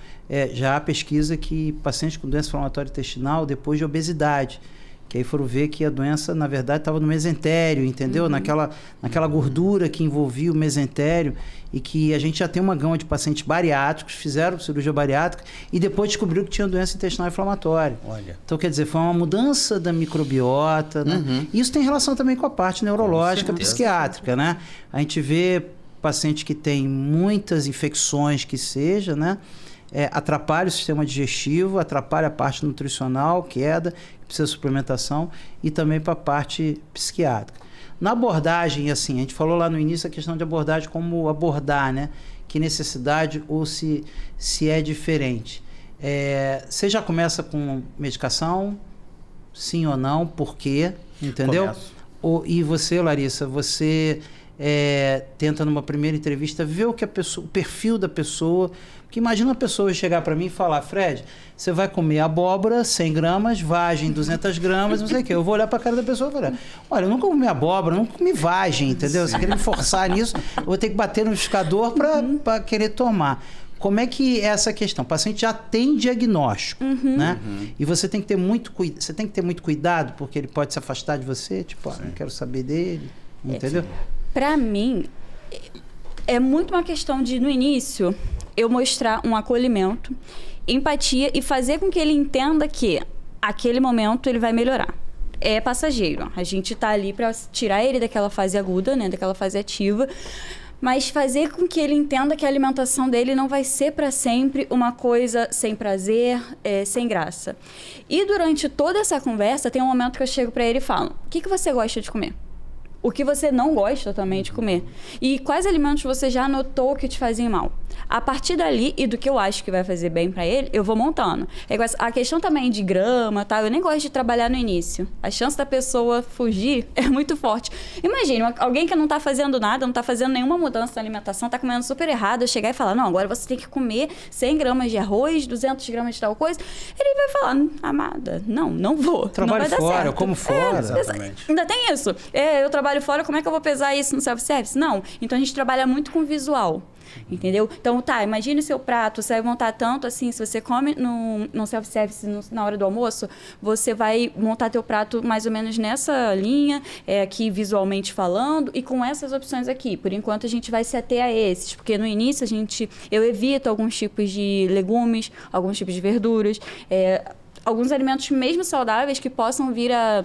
já há pesquisa que pacientes com doença inflamatória intestinal, depois de obesidade, que aí foram ver que a doença, na verdade, estava no mesentério, entendeu? Naquela gordura que envolvia o mesentério, e que a gente já tem uma gama de pacientes bariátricos, fizeram cirurgia bariátrica e depois descobriram que tinham doença intestinal inflamatória. Olha. Então, quer dizer, foi uma mudança da microbiota, né? Isso tem relação também com a parte neurológica, psiquiátrica, né? A gente vê paciente que tem muitas infecções, que seja, né? Atrapalha o sistema digestivo, atrapalha a parte nutricional, queda, precisa de suplementação, e também para a parte psiquiátrica. Na abordagem, assim, a gente falou lá no início a questão de abordagem, como abordar, né? Que necessidade ou se é diferente. Você já começa com medicação? Sim ou não? Por quê? Entendeu? E você, Larissa, você tenta numa primeira entrevista ver o perfil da pessoa. Porque imagina a pessoa chegar para mim e falar: Fred, você vai comer abóbora 100 gramas, vagem 200 gramas, não sei o quê. Eu vou olhar para a cara da pessoa e falar: olha, eu nunca comi abóbora, nunca comi vagem, entendeu? Você quer me forçar nisso, eu vou ter que bater no liquidificador para querer tomar. Como é que é essa questão? O paciente já tem diagnóstico, né? E você tem que ter muito cuidado, porque ele pode se afastar de você, tipo, não quero saber dele, entendeu? Para mim, é muito uma questão de, no início, eu mostrar um acolhimento, empatia e fazer com que ele entenda que aquele momento ele vai melhorar. É passageiro. A gente tá ali para tirar ele daquela fase aguda, né, daquela fase ativa, mas fazer com que ele entenda que a alimentação dele não vai ser para sempre uma coisa sem prazer, sem graça. E durante toda essa conversa, tem um momento que eu chego para ele e falo: o que você gosta de comer? O que você não gosta também de comer? E quais alimentos você já notou que te faziam mal? A partir dali, e do que eu acho que vai fazer bem para ele, eu vou montando. A questão também de grama, tá? Eu nem gosto de trabalhar no início. A chance da pessoa fugir é muito forte. Imagina, alguém que não tá fazendo nada, não tá fazendo nenhuma mudança na alimentação, tá comendo super errado, eu chegar e falar: não, agora você tem que comer 100 gramas de arroz, 200 gramas de tal coisa. Ele vai falar: amada, não vou. Trabalho não vai fora, dar certo. eu como fora. Exatamente. Ainda tem isso. Eu trabalho fora, como é que eu vou pesar isso no self-service? Não. Então, a gente trabalha muito com visual. Entendeu? Então, imagine o seu prato, você vai montar tanto assim, se você come no self-service na hora do almoço, você vai montar teu prato mais ou menos nessa linha, aqui visualmente falando, e com essas opções aqui. Por enquanto, a gente vai se ater a esses, porque no início eu evito alguns tipos de legumes, alguns tipos de verduras, alguns alimentos mesmo saudáveis que possam vir a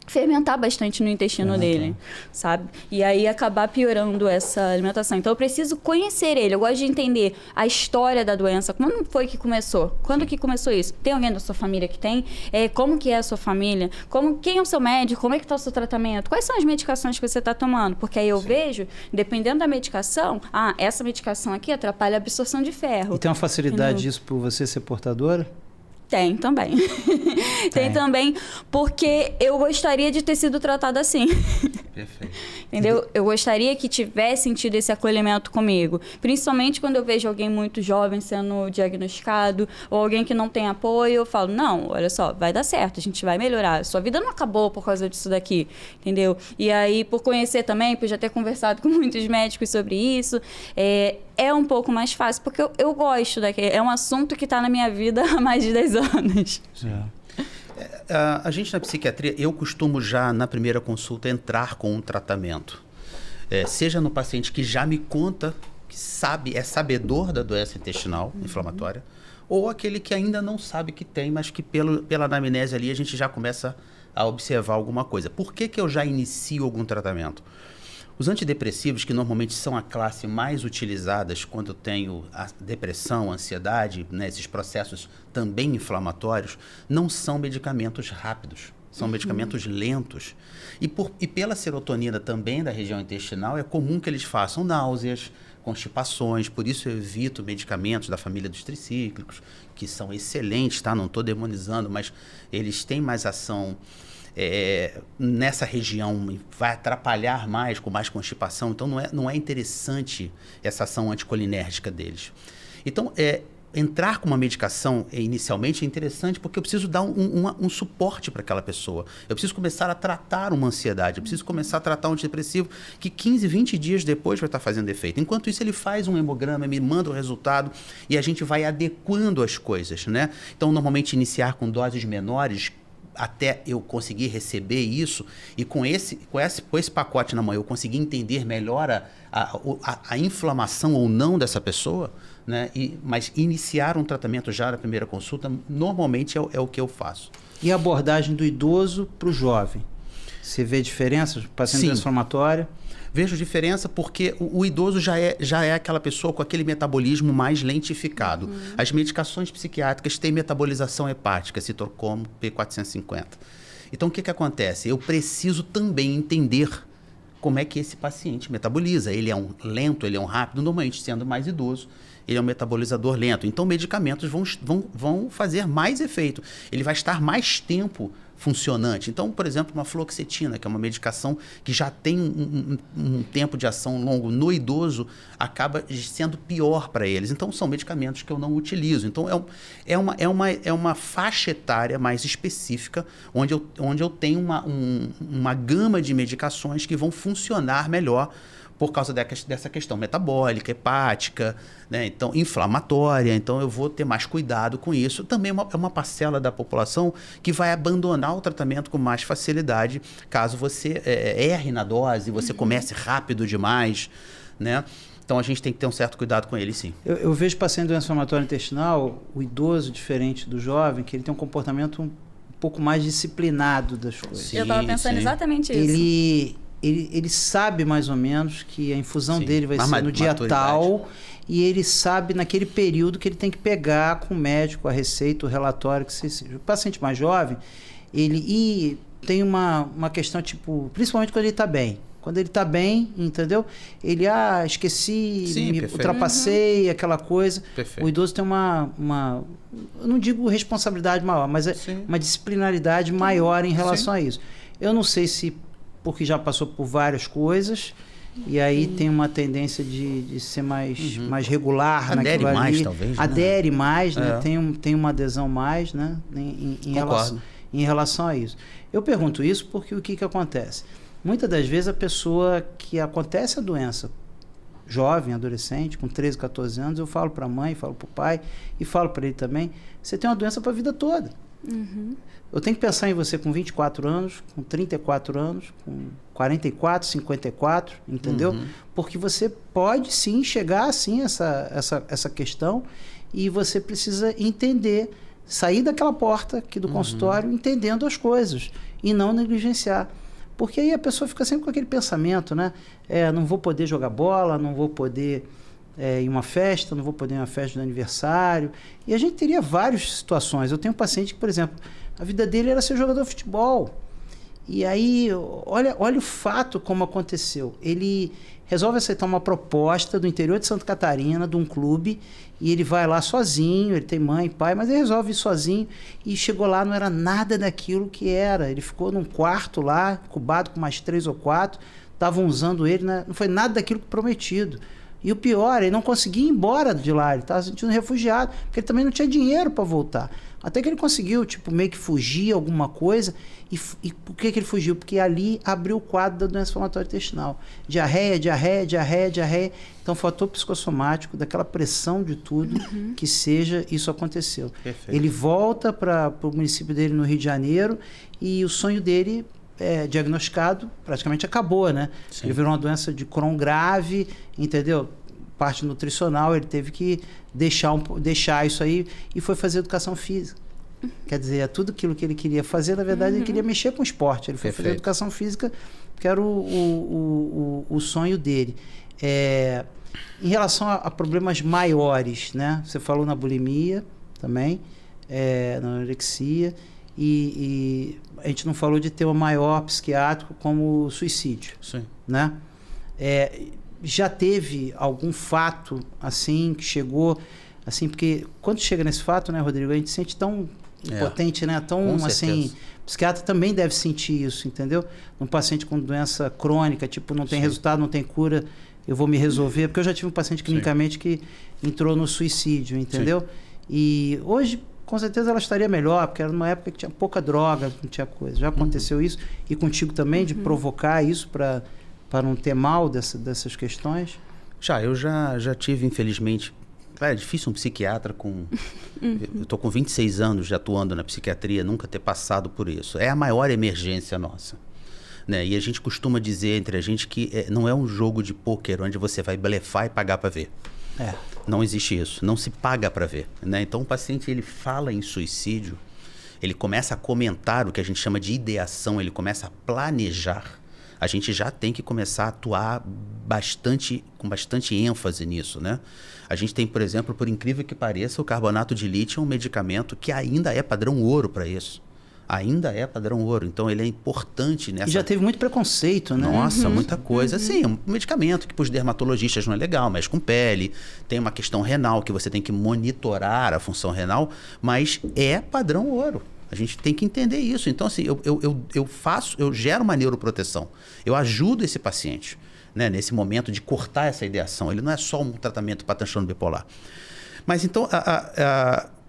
fermentar bastante no intestino dele, sabe? E aí acabar piorando essa alimentação. Então eu preciso conhecer ele, eu gosto de entender a história da doença, como foi que começou, quando que começou isso, tem alguém da sua família que tem, como que é a sua família, quem é o seu médico, como é que está o seu tratamento, quais são as medicações que você está tomando, porque aí eu vejo, dependendo da medicação, essa medicação aqui atrapalha a absorção de ferro. E tem uma facilidade disso por você ser portadora? Tem também. Tem também, porque eu gostaria de ter sido tratada assim. Perfeito. Entendeu? Eu gostaria que tivesse tido esse acolhimento comigo. Principalmente quando eu vejo alguém muito jovem sendo diagnosticado, ou alguém que não tem apoio, eu falo, não, olha só, vai dar certo, a gente vai melhorar. Sua vida não acabou por causa disso daqui, entendeu? E aí, por conhecer também, por já ter conversado com muitos médicos sobre isso, é um pouco mais fácil, porque eu gosto daquele. É um assunto que está na minha vida há mais de 10 anos. A gente na psiquiatria, eu costumo já na primeira consulta entrar com um tratamento. Seja no paciente que já me conta, que sabe, é sabedor da doença intestinal inflamatória, ou aquele que ainda não sabe que tem, mas que pela anamnese ali a gente já começa a observar alguma coisa. Por que eu já inicio algum tratamento? Os antidepressivos, que normalmente são a classe mais utilizadas quando eu tenho a depressão, a ansiedade, né, esses processos também inflamatórios, não são medicamentos rápidos, são medicamentos lentos. E pela serotonina também da região intestinal, é comum que eles façam náuseas, constipações, por isso eu evito medicamentos da família dos tricíclicos, que são excelentes, tá? Não estou demonizando, mas eles têm mais ação nessa região, vai atrapalhar mais, com mais constipação, então não é interessante essa ação anticolinérgica deles. Então, entrar com uma medicação inicialmente é interessante porque eu preciso dar um suporte para aquela pessoa. Eu preciso começar a tratar uma ansiedade, eu preciso começar a tratar um antidepressivo que 15, 20 dias depois vai estar fazendo efeito. Enquanto isso, ele faz um hemograma, me manda o resultado e a gente vai adequando as coisas, né? Então, normalmente, iniciar com doses menores até eu conseguir receber isso e com esse pacote na mão eu conseguir entender melhor a inflamação ou não dessa pessoa, né? Mas iniciar um tratamento já na primeira consulta normalmente é o que eu faço. E a abordagem do idoso para o jovem? Você vê diferenças? Paciente transformatório? Vejo diferença porque o idoso já é aquela pessoa com aquele metabolismo mais lentificado. As medicações psiquiátricas têm metabolização hepática, citocromo P450. Então, o que acontece? Eu preciso também entender como é que esse paciente metaboliza. Ele é um lento, ele é um rápido, normalmente sendo mais idoso, ele é um metabolizador lento. Então, medicamentos vão fazer mais efeito. Ele vai estar mais tempo funcionante. Então, por exemplo, uma fluoxetina, que é uma medicação que já tem um tempo de ação longo no idoso, acaba sendo pior para eles. Então, são medicamentos que eu não utilizo. Então, é uma faixa etária mais específica, onde eu tenho uma gama de medicações que vão funcionar melhor por causa dessa questão metabólica, hepática, né? Então, inflamatória. Então, eu vou ter mais cuidado com isso. Também é uma parcela da população que vai abandonar o tratamento com mais facilidade, caso você erre na dose, você comece rápido demais, né? Então, a gente tem que ter um certo cuidado com ele, sim. Eu vejo paciente de doença inflamatória intestinal, o idoso, diferente do jovem, que ele tem um comportamento um pouco mais disciplinado das coisas. Sim, eu estava pensando exatamente isso. Ele sabe mais ou menos que a infusão dele vai ser no dia tal, e ele sabe naquele período que ele tem que pegar com o médico a receita, o relatório, que seja. O paciente mais jovem, ele tem uma questão tipo, principalmente quando ele está bem. Quando ele está bem, entendeu? Ele, esqueci, ultrapassei, aquela coisa. Perfeito. O idoso tem eu não digo responsabilidade maior, mas uma disciplinaridade maior em relação a isso. Eu não sei se porque já passou por várias coisas e aí tem uma tendência de ser mais regular naquilo ali. Adere mais, talvez. Adere mais, né? Tem uma adesão mais, né? Em relação a isso. Eu pergunto isso porque o que acontece? Muitas das vezes a pessoa que acontece a doença, jovem, adolescente, com 13, 14 anos, eu falo para a mãe, falo para o pai e falo para ele também, você tem uma doença para a vida toda. Eu tenho que pensar em você com 24 anos, com 34 anos, com 44, 54, entendeu? Porque você pode sim chegar assim essa questão e você precisa entender, sair daquela porta aqui do consultório entendendo as coisas e não negligenciar. Porque aí a pessoa fica sempre com aquele pensamento, né? Não vou poder jogar bola, não vou poder ir em uma festa, não vou poder ir em uma festa de aniversário. E a gente teria várias situações. Eu tenho um paciente que, por exemplo, a vida dele era ser jogador de futebol. E aí, olha o fato como aconteceu. Ele resolve aceitar uma proposta do interior de Santa Catarina, de um clube, e ele vai lá sozinho, ele tem mãe, pai, mas ele resolve ir sozinho, e chegou lá, não era nada daquilo que era. Ele ficou num quarto lá, incubado com mais 3 ou 4, estavam usando ele, né? Não foi nada daquilo que prometido. E o pior, ele não conseguia ir embora de lá, ele estava se sentindo refugiado, porque ele também não tinha dinheiro para voltar. Até que ele conseguiu, tipo, meio que fugir alguma coisa. E por que ele fugiu? Porque ali abriu o quadro da doença inflamatória intestinal. Diarreia. Então, fator psicossomático, daquela pressão de tudo, que seja, isso aconteceu. Perfeito. Ele volta para o município dele no Rio de Janeiro e o sonho dele, diagnosticado, praticamente acabou, né? Sim. Ele virou uma doença de Crohn grave, entendeu? Parte nutricional, ele teve que deixar isso aí e foi fazer educação física. Quer dizer, tudo aquilo que ele queria fazer, na verdade, ele queria mexer com o esporte. Ele foi fazer educação física, que era o sonho dele. Em relação a problemas maiores, né? Você falou na bulimia também, na anorexia, e a gente não falou de tema maior psiquiátrico como o suicídio. Sim. Né? Já teve algum fato assim que chegou assim, porque quando chega nesse fato, né, Rodrigo, a gente se sente tão impotente, né, tão assim, o psiquiatra também deve sentir isso, entendeu? Um paciente com doença crônica, tipo, não tem resultado, não tem cura, eu vou me resolver, porque eu já tive um paciente clinicamente que entrou no suicídio, entendeu? E hoje, com certeza ela estaria melhor, porque era numa época que tinha pouca droga, não tinha coisa. Já aconteceu isso, e contigo também, de provocar isso para não ter mal dessas questões? Eu já tive, infelizmente... É difícil um psiquiatra com... Eu estou com 26 anos já atuando na psiquiatria, nunca ter passado por isso. É a maior emergência nossa. Né? E a gente costuma dizer entre a gente que não é um jogo de pôquer onde você vai blefar e pagar para ver. Não existe isso. Não se paga para ver. Né? Então o paciente ele fala em suicídio, ele começa a comentar o que a gente chama de ideação, ele começa a planejar. A gente já tem que começar a atuar com bastante ênfase nisso, né? A gente tem, por exemplo, por incrível que pareça, o carbonato de lítio é um medicamento que ainda é padrão ouro para isso. Ainda é padrão ouro. Então, ele é importante nessa... E já teve muito preconceito, né? Nossa, muita coisa. Sim, um medicamento que para os dermatologistas não é legal, mexe com pele, tem uma questão renal que você tem que monitorar a função renal, mas é padrão ouro. A gente tem que entender isso. Então, assim, eu gero uma neuroproteção. Eu ajudo esse paciente, né, nesse momento de cortar essa ideação. Ele não é só um tratamento para transtorno bipolar. Mas, então,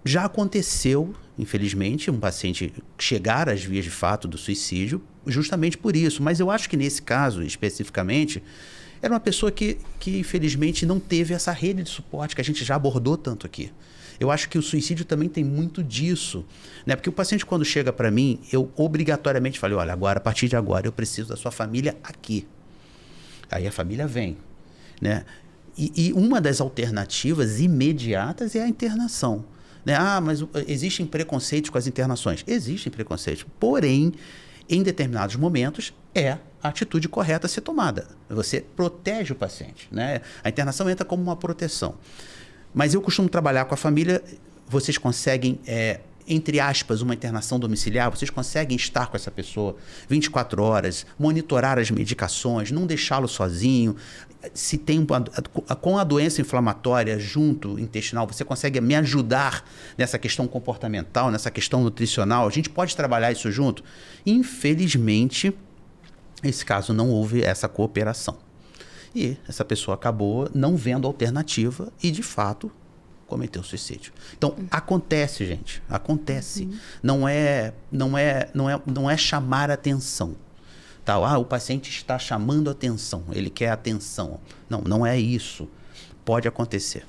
já aconteceu, infelizmente, um paciente chegar às vias de fato do suicídio justamente por isso. Mas eu acho que nesse caso, especificamente, era uma pessoa que infelizmente, não teve essa rede de suporte que a gente já abordou tanto aqui. Eu acho que o suicídio também tem muito disso, né? Porque o paciente, quando chega para mim, eu obrigatoriamente falo, olha, a partir de agora, eu preciso da sua família aqui. Aí a família vem, né? E uma das alternativas imediatas é a internação. Né? Mas existem preconceitos com as internações. Existem preconceitos, porém, em determinados momentos, é a atitude correta a ser tomada. Você protege o paciente, né? A internação entra como uma proteção. Mas eu costumo trabalhar com a família, vocês conseguem, entre aspas, uma internação domiciliar, vocês conseguem estar com essa pessoa 24 horas, monitorar as medicações, não deixá-lo sozinho. Se tem com a doença inflamatória junto, intestinal, você consegue me ajudar nessa questão comportamental, nessa questão nutricional, a gente pode trabalhar isso junto? Infelizmente, nesse caso não houve essa cooperação. E essa pessoa acabou não vendo alternativa e, de fato, cometeu suicídio. Então, acontece, gente. Acontece. Não é chamar atenção. Tá? O paciente está chamando atenção. Ele quer atenção. Não é isso. Pode acontecer.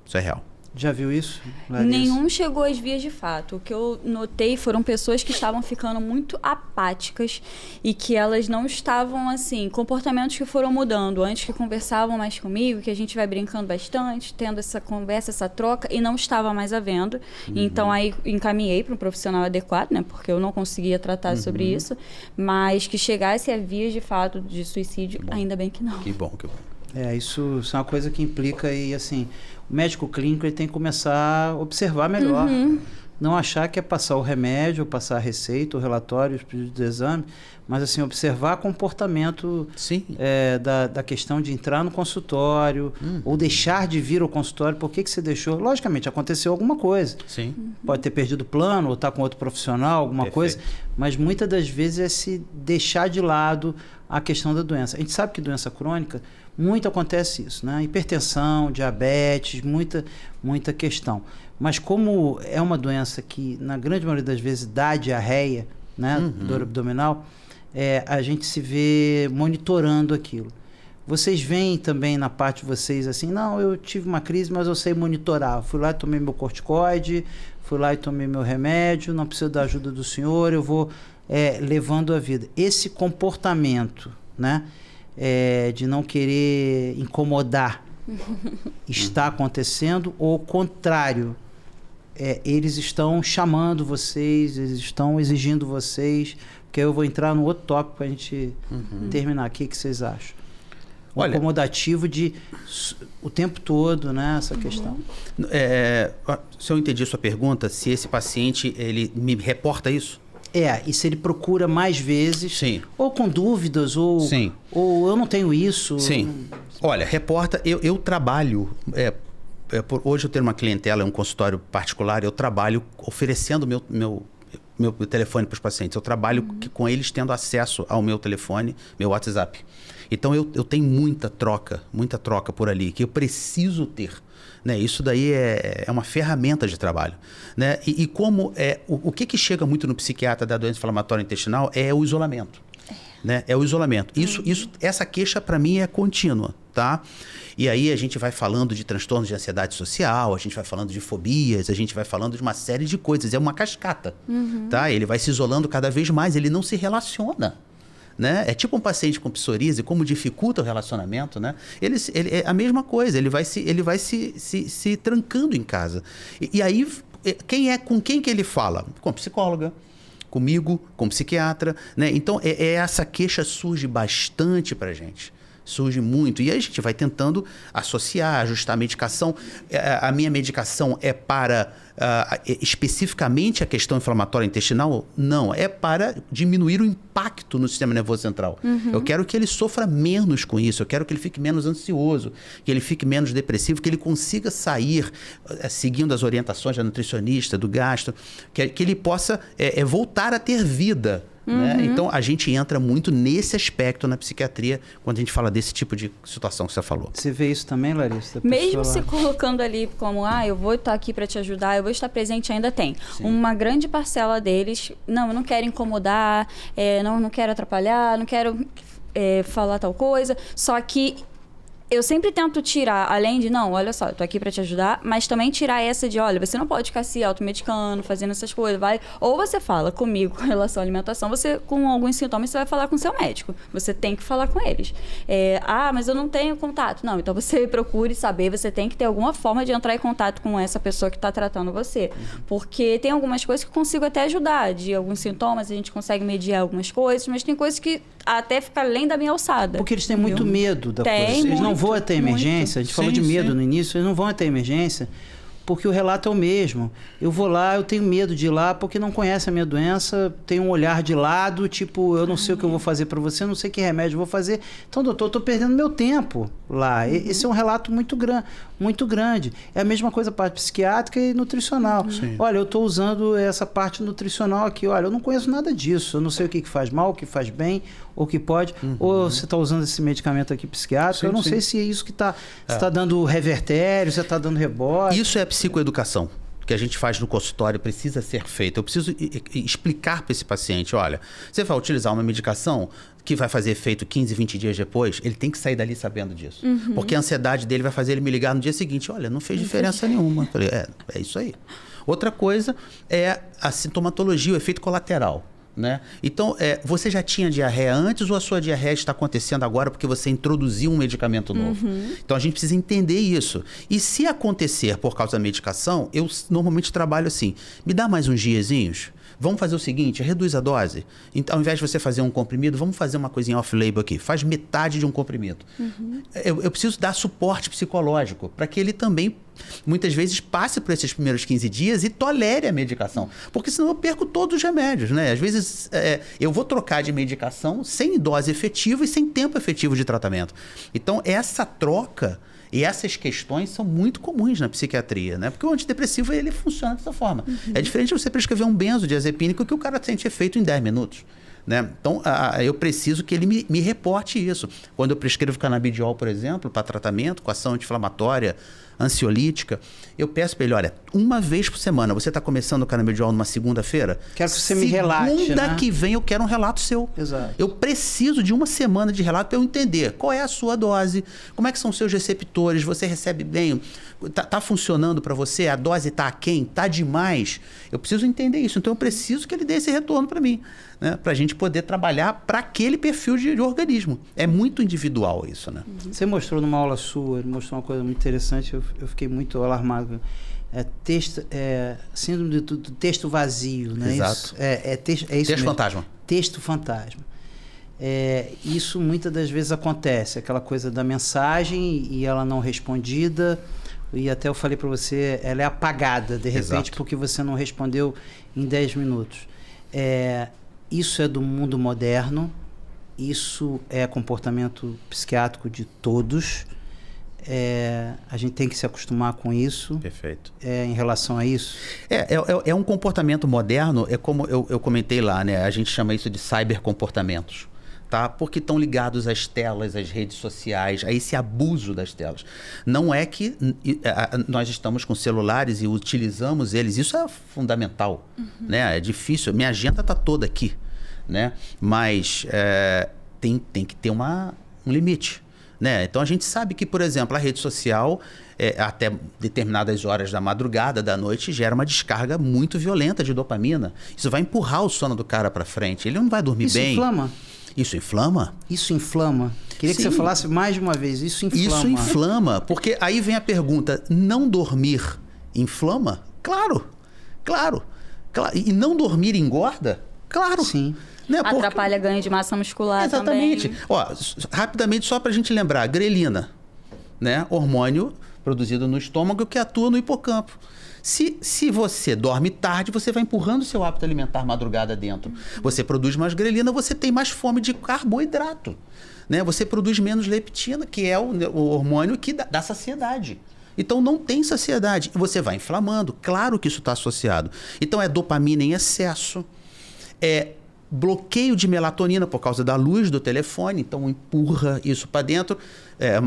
Isso é real. Já viu isso, Larissa? Nenhum chegou às vias de fato. O que eu notei foram pessoas que estavam ficando muito apáticas e que elas não estavam, assim, comportamentos que foram mudando. Antes que conversavam mais comigo, que a gente vai brincando bastante, tendo essa conversa, essa troca, e não estava mais havendo. Então, aí encaminhei para um profissional adequado, né? Porque eu não conseguia tratar sobre isso. Mas que chegasse a vias de fato de suicídio, ainda bem que não. Que bom, que bom. Isso é uma coisa que implica, e assim, o médico clínico ele tem que começar a observar melhor. não achar que é passar o remédio, ou passar a receita, o relatório, os pedidos de exame, mas assim, observar comportamento da questão de entrar no consultório, ou deixar de vir ao consultório. Por que você deixou? Logicamente, aconteceu alguma coisa. Sim. Pode ter perdido o plano, ou estar com outro profissional, alguma coisa, mas muitas das vezes é se deixar de lado a questão da doença. A gente sabe que doença crônica, muito acontece isso, né? Hipertensão, diabetes, muita questão. Mas como é uma doença que, na grande maioria das vezes, dá diarreia, né? Dor abdominal, a gente se vê monitorando aquilo. Vocês veem também na parte de vocês assim, não, eu tive uma crise, mas eu sei monitorar. Fui lá e tomei meu corticoide, fui lá e tomei meu remédio, não preciso da ajuda do senhor, eu vou levando a vida. Esse comportamento, né? De não querer incomodar está acontecendo, ou o contrário, eles estão chamando vocês, eles estão exigindo vocês, porque eu vou entrar no outro tópico para a gente terminar aqui. O que vocês acham? Olha, acomodativo de o tempo todo, né, essa questão. Se eu entendi a sua pergunta, se esse paciente ele me reporta isso? E se ele procura mais vezes, Sim. ou com dúvidas, ou eu não tenho isso. Sim. Olha, reporta, eu trabalho, hoje eu tenho uma clientela, um consultório particular, eu trabalho oferecendo meu telefone para os pacientes. Eu trabalho com eles tendo acesso ao meu telefone, meu WhatsApp. Então eu tenho muita troca por ali, que eu preciso ter. Né? Isso daí é uma ferramenta de trabalho. Né? E como o que chega muito no psiquiatra da doença inflamatória intestinal é o isolamento. Né? É o isolamento. Essa queixa para mim é contínua. Tá? E aí a gente vai falando de transtornos de ansiedade social, a gente vai falando de fobias, a gente vai falando de uma série de coisas. É uma cascata. Tá? Ele vai se isolando cada vez mais, ele não se relaciona. Né? É tipo um paciente com psoríase, como dificulta o relacionamento, né? Ele é a mesma coisa, ele vai se trancando em casa. E aí, com quem que ele fala? Com psicóloga, comigo, com psiquiatra, né? Então, essa queixa surge bastante pra gente. Surge muito. E aí a gente vai tentando associar, ajustar a medicação. A minha medicação é para especificamente a questão inflamatória intestinal? Não. É para diminuir o impacto no sistema nervoso central. Eu quero que ele sofra menos com isso. Eu quero que ele fique menos ansioso, que ele fique menos depressivo, que ele consiga sair seguindo as orientações da nutricionista, do gastro, que ele possa voltar a ter vida. Né? Então, a gente entra muito nesse aspecto na psiquiatria quando a gente fala desse tipo de situação que você falou. Você vê isso também, Larissa? Mesmo se colocando ali como, eu vou estar aqui para te ajudar, eu vou estar presente, ainda tem. Sim. Uma grande parcela deles, eu não quero incomodar, não quero atrapalhar, não quero falar tal coisa, só que eu sempre tento tirar, além de, olha só, eu tô aqui pra te ajudar, mas também tirar essa de, olha, você não pode ficar se automedicando, fazendo essas coisas, vai. Ou você fala comigo com relação à alimentação, você, com alguns sintomas, você vai falar com o seu médico. Você tem que falar com eles. Mas eu não tenho contato. Não, então você procure saber, você tem que ter alguma forma de entrar em contato com essa pessoa que tá tratando você. Porque tem algumas coisas que eu consigo até ajudar, de alguns sintomas, a gente consegue mediar algumas coisas, mas tem coisas que até fica além da minha alçada. Porque eles têm muito medo da coisa. Eles não vão até emergência. A gente falou de medo no início, eles não vão até emergência porque o relato é o mesmo. Eu vou lá, eu tenho medo de ir lá porque não conhece a minha doença, tem um olhar de lado, tipo, eu não sei o que eu vou fazer para você, eu não sei que remédio eu vou fazer. Então, doutor, eu estou perdendo meu tempo lá. Esse é um relato muito grande. É a mesma coisa para psiquiátrica e nutricional. Olha, eu estou usando essa parte nutricional aqui. Olha, eu não conheço nada disso. Eu não sei o que faz mal, o que faz bem, ou o que pode. Ou você está usando esse medicamento aqui psiquiátrico. Eu não sei se é isso que está dando revertério, se está dando rebote. Isso é psicoeducação que a gente faz no consultório, precisa ser feito. Eu preciso explicar para esse paciente, olha, você vai utilizar uma medicação que vai fazer efeito 15, 20 dias depois, ele tem que sair dali sabendo disso. Porque a ansiedade dele vai fazer ele me ligar no dia seguinte, olha, não fez diferença nenhuma. Eu falei, é isso aí. Outra coisa é a sintomatologia, o efeito colateral. Né? Então, você já tinha diarreia antes ou a sua diarreia está acontecendo agora porque você introduziu um medicamento novo? Então, a gente precisa entender isso. E se acontecer por causa da medicação, eu normalmente trabalho assim, me dá mais uns diazinhos, Vamos fazer o seguinte, reduz a dose. Então, ao invés de você fazer um comprimido, vamos fazer uma coisinha off-label aqui. Faz metade de um comprimido. Eu preciso dar suporte psicológico para que ele também, muitas vezes, passe por esses primeiros 15 dias e tolere a medicação. Porque senão eu perco todos os remédios, né? Às vezes, eu vou trocar de medicação sem dose efetiva e sem tempo efetivo de tratamento. Então, essa troca e essas questões são muito comuns na psiquiatria, né? Porque o antidepressivo, ele funciona dessa forma. É diferente de você prescrever um benzodiazepínico que o cara sente efeito em 10 minutos. Né? Então, eu preciso que ele me reporte isso. Quando eu prescrevo canabidiol, por exemplo, para tratamento com ação anti-inflamatória, ansiolítica, eu peço para ele, olha, uma vez por semana, você está começando o canabidiol numa segunda-feira? Quero que você me relate, Segunda né? que vem eu quero um relato seu. Exato. Eu preciso de uma semana de relato para eu entender qual é a sua dose, como é que são os seus receptores, você recebe bem, tá funcionando para você, a dose tá aquém, tá demais. Eu preciso entender isso, então eu preciso que ele dê esse retorno para mim, né? Para a gente poder trabalhar para aquele perfil de organismo. É muito individual isso, né? Você mostrou numa aula sua, ele mostrou uma coisa muito interessante, eu fiquei muito alarmado. Síndrome do texto vazio, né? Exato. É isso Texto mesmo. fantasma. Texto fantasma. Isso muitas das vezes acontece, aquela coisa da mensagem e ela não respondida, e até eu falei para você, ela é apagada de repente. Exato. Porque você não respondeu em 10 minutos. Isso é do mundo moderno, isso é comportamento psiquiátrico de todos. A gente tem que se acostumar com isso. Perfeito. Em relação a isso. É um comportamento moderno, é como eu comentei lá, né? A gente chama isso de cybercomportamentos, tá? Porque estão ligados às telas, às redes sociais, a esse abuso das telas. Não é que nós estamos com celulares e utilizamos eles, isso é fundamental, né? É difícil, minha agenda está toda aqui, né? Mas tem que ter um limite. Né? Então a gente sabe que, por exemplo, a rede social, até determinadas horas da madrugada, da noite, gera uma descarga muito violenta de dopamina. Isso vai empurrar o sono do cara para frente. Ele não vai dormir bem. Isso inflama? Isso inflama? Isso inflama. Queria que você falasse mais de uma vez. Isso inflama. Isso inflama, porque aí vem a pergunta: não dormir inflama? Claro. E não dormir engorda? Claro. Sim. Né? Atrapalha ganho de massa muscular. Exatamente. Também. Ó, rapidamente, só para a gente lembrar, grelina, né? Hormônio produzido no estômago que atua no hipocampo. Se você dorme tarde, você vai empurrando o seu hábito alimentar madrugada dentro. Você produz mais grelina, você tem mais fome de carboidrato. Né? Você produz menos leptina, que é o hormônio que dá saciedade. Então não tem saciedade. Você vai inflamando. Claro que isso está associado. Então é dopamina em excesso. Bloqueio de melatonina por causa da luz do telefone, então empurra isso para dentro,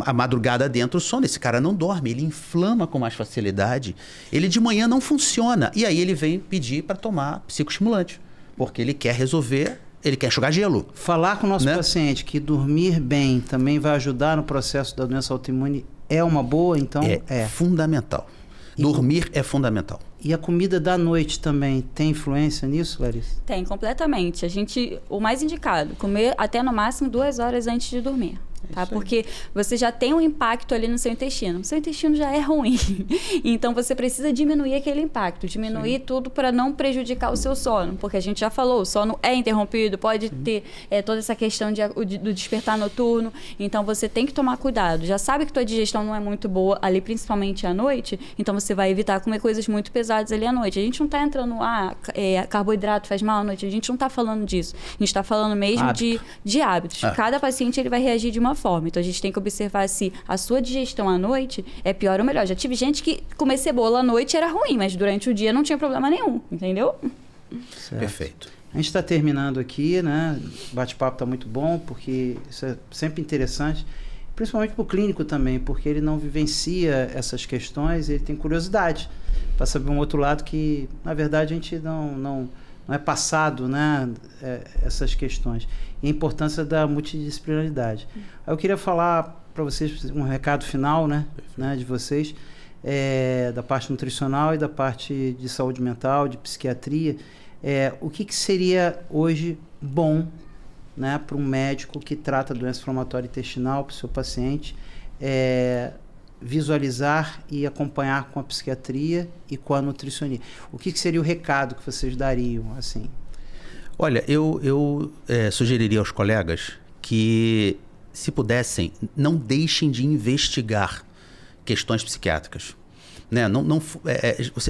a madrugada dentro, o sono. Esse cara não dorme, ele inflama com mais facilidade, ele de manhã não funciona, e aí ele vem pedir para tomar psicoestimulante, porque ele quer resolver, ele quer enxugar gelo. Falar com o nosso paciente que dormir bem também vai ajudar no processo da doença autoimune é uma boa, então é fundamental. Dormir é fundamental. E a comida da noite também tem influência nisso, Larissa? Tem, completamente. O mais indicado, comer até no máximo 2 horas antes de dormir. Tá? Porque você já tem um impacto ali no seu intestino. O seu intestino já é ruim. Então, você precisa diminuir aquele impacto. Diminuir tudo para não prejudicar o seu sono. Porque a gente já falou, o sono é interrompido, pode ter toda essa questão do despertar noturno. Então, você tem que tomar cuidado. Já sabe que tua digestão não é muito boa ali, principalmente à noite. Então, você vai evitar comer coisas muito pesadas ali à noite. A gente não está entrando, carboidrato faz mal à noite. A gente não está falando disso. A gente está falando mesmo de hábitos. Cada paciente ele vai reagir de uma forma. Então, a gente tem que observar se a sua digestão à noite é pior ou melhor. Já tive gente que comer cebola à noite era ruim, mas durante o dia não tinha problema nenhum, entendeu? Certo. Perfeito. A gente está terminando aqui, né? O bate-papo está muito bom, porque isso é sempre interessante, principalmente para o clínico também, porque ele não vivencia essas questões, ele tem curiosidade para saber um outro lado que, na verdade, a gente não é passado, né? Essas questões. E a importância da multidisciplinaridade. Eu queria falar para vocês um recado final, né, de vocês, da parte nutricional e da parte de saúde mental, de psiquiatria. O que seria hoje bom, né, para um médico que trata doença inflamatória intestinal para o seu paciente, visualizar e acompanhar com a psiquiatria e com a nutricionista. O que seria o recado que vocês dariam, assim? Olha, eu sugeriria aos colegas que, se pudessem, não deixem de investigar questões psiquiátricas. Né?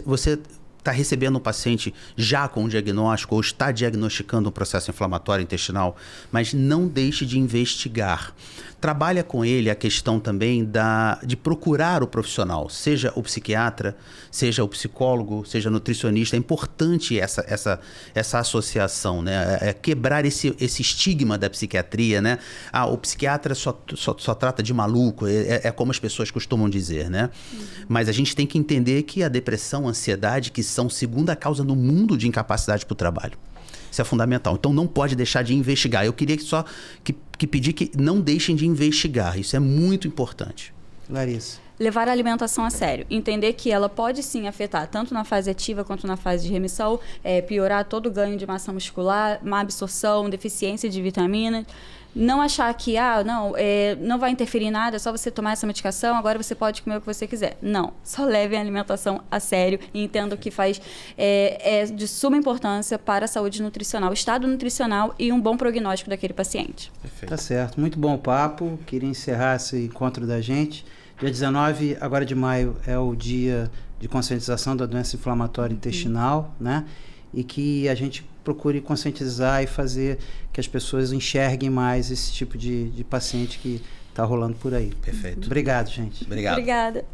Você está recebendo um paciente já com um diagnóstico ou está diagnosticando um processo inflamatório intestinal, mas não deixe de investigar. Trabalha com ele a questão também de procurar o profissional, seja o psiquiatra, seja o psicólogo, seja o nutricionista. É importante essa associação, né? Quebrar esse estigma da psiquiatria, né? O psiquiatra só trata de maluco, é como as pessoas costumam dizer, né? Mas a gente tem que entender que a depressão, a ansiedade, que são segunda causa no mundo de incapacidade para o trabalho. Isso é fundamental. Então, não pode deixar de investigar. Eu queria pedir que não deixem de investigar. Isso é muito importante. Larissa. Levar a alimentação a sério. Entender que ela pode sim afetar, tanto na fase ativa quanto na fase de remissão, piorar todo o ganho de massa muscular, má absorção, deficiência de vitaminas. Não achar que, não vai interferir em nada, é só você tomar essa medicação, agora você pode comer o que você quiser. Não, só levem a alimentação a sério e entendam que é de suma importância para a saúde nutricional, o estado nutricional e um bom prognóstico daquele paciente. Perfeito. Tá certo, muito bom o papo, queria encerrar esse encontro da gente. Dia 19 agora de maio é o dia de conscientização da doença inflamatória intestinal, né? E que a gente procure conscientizar e fazer que as pessoas enxerguem mais esse tipo de paciente que está rolando por aí. Perfeito. Obrigado, gente. Obrigado. Obrigada.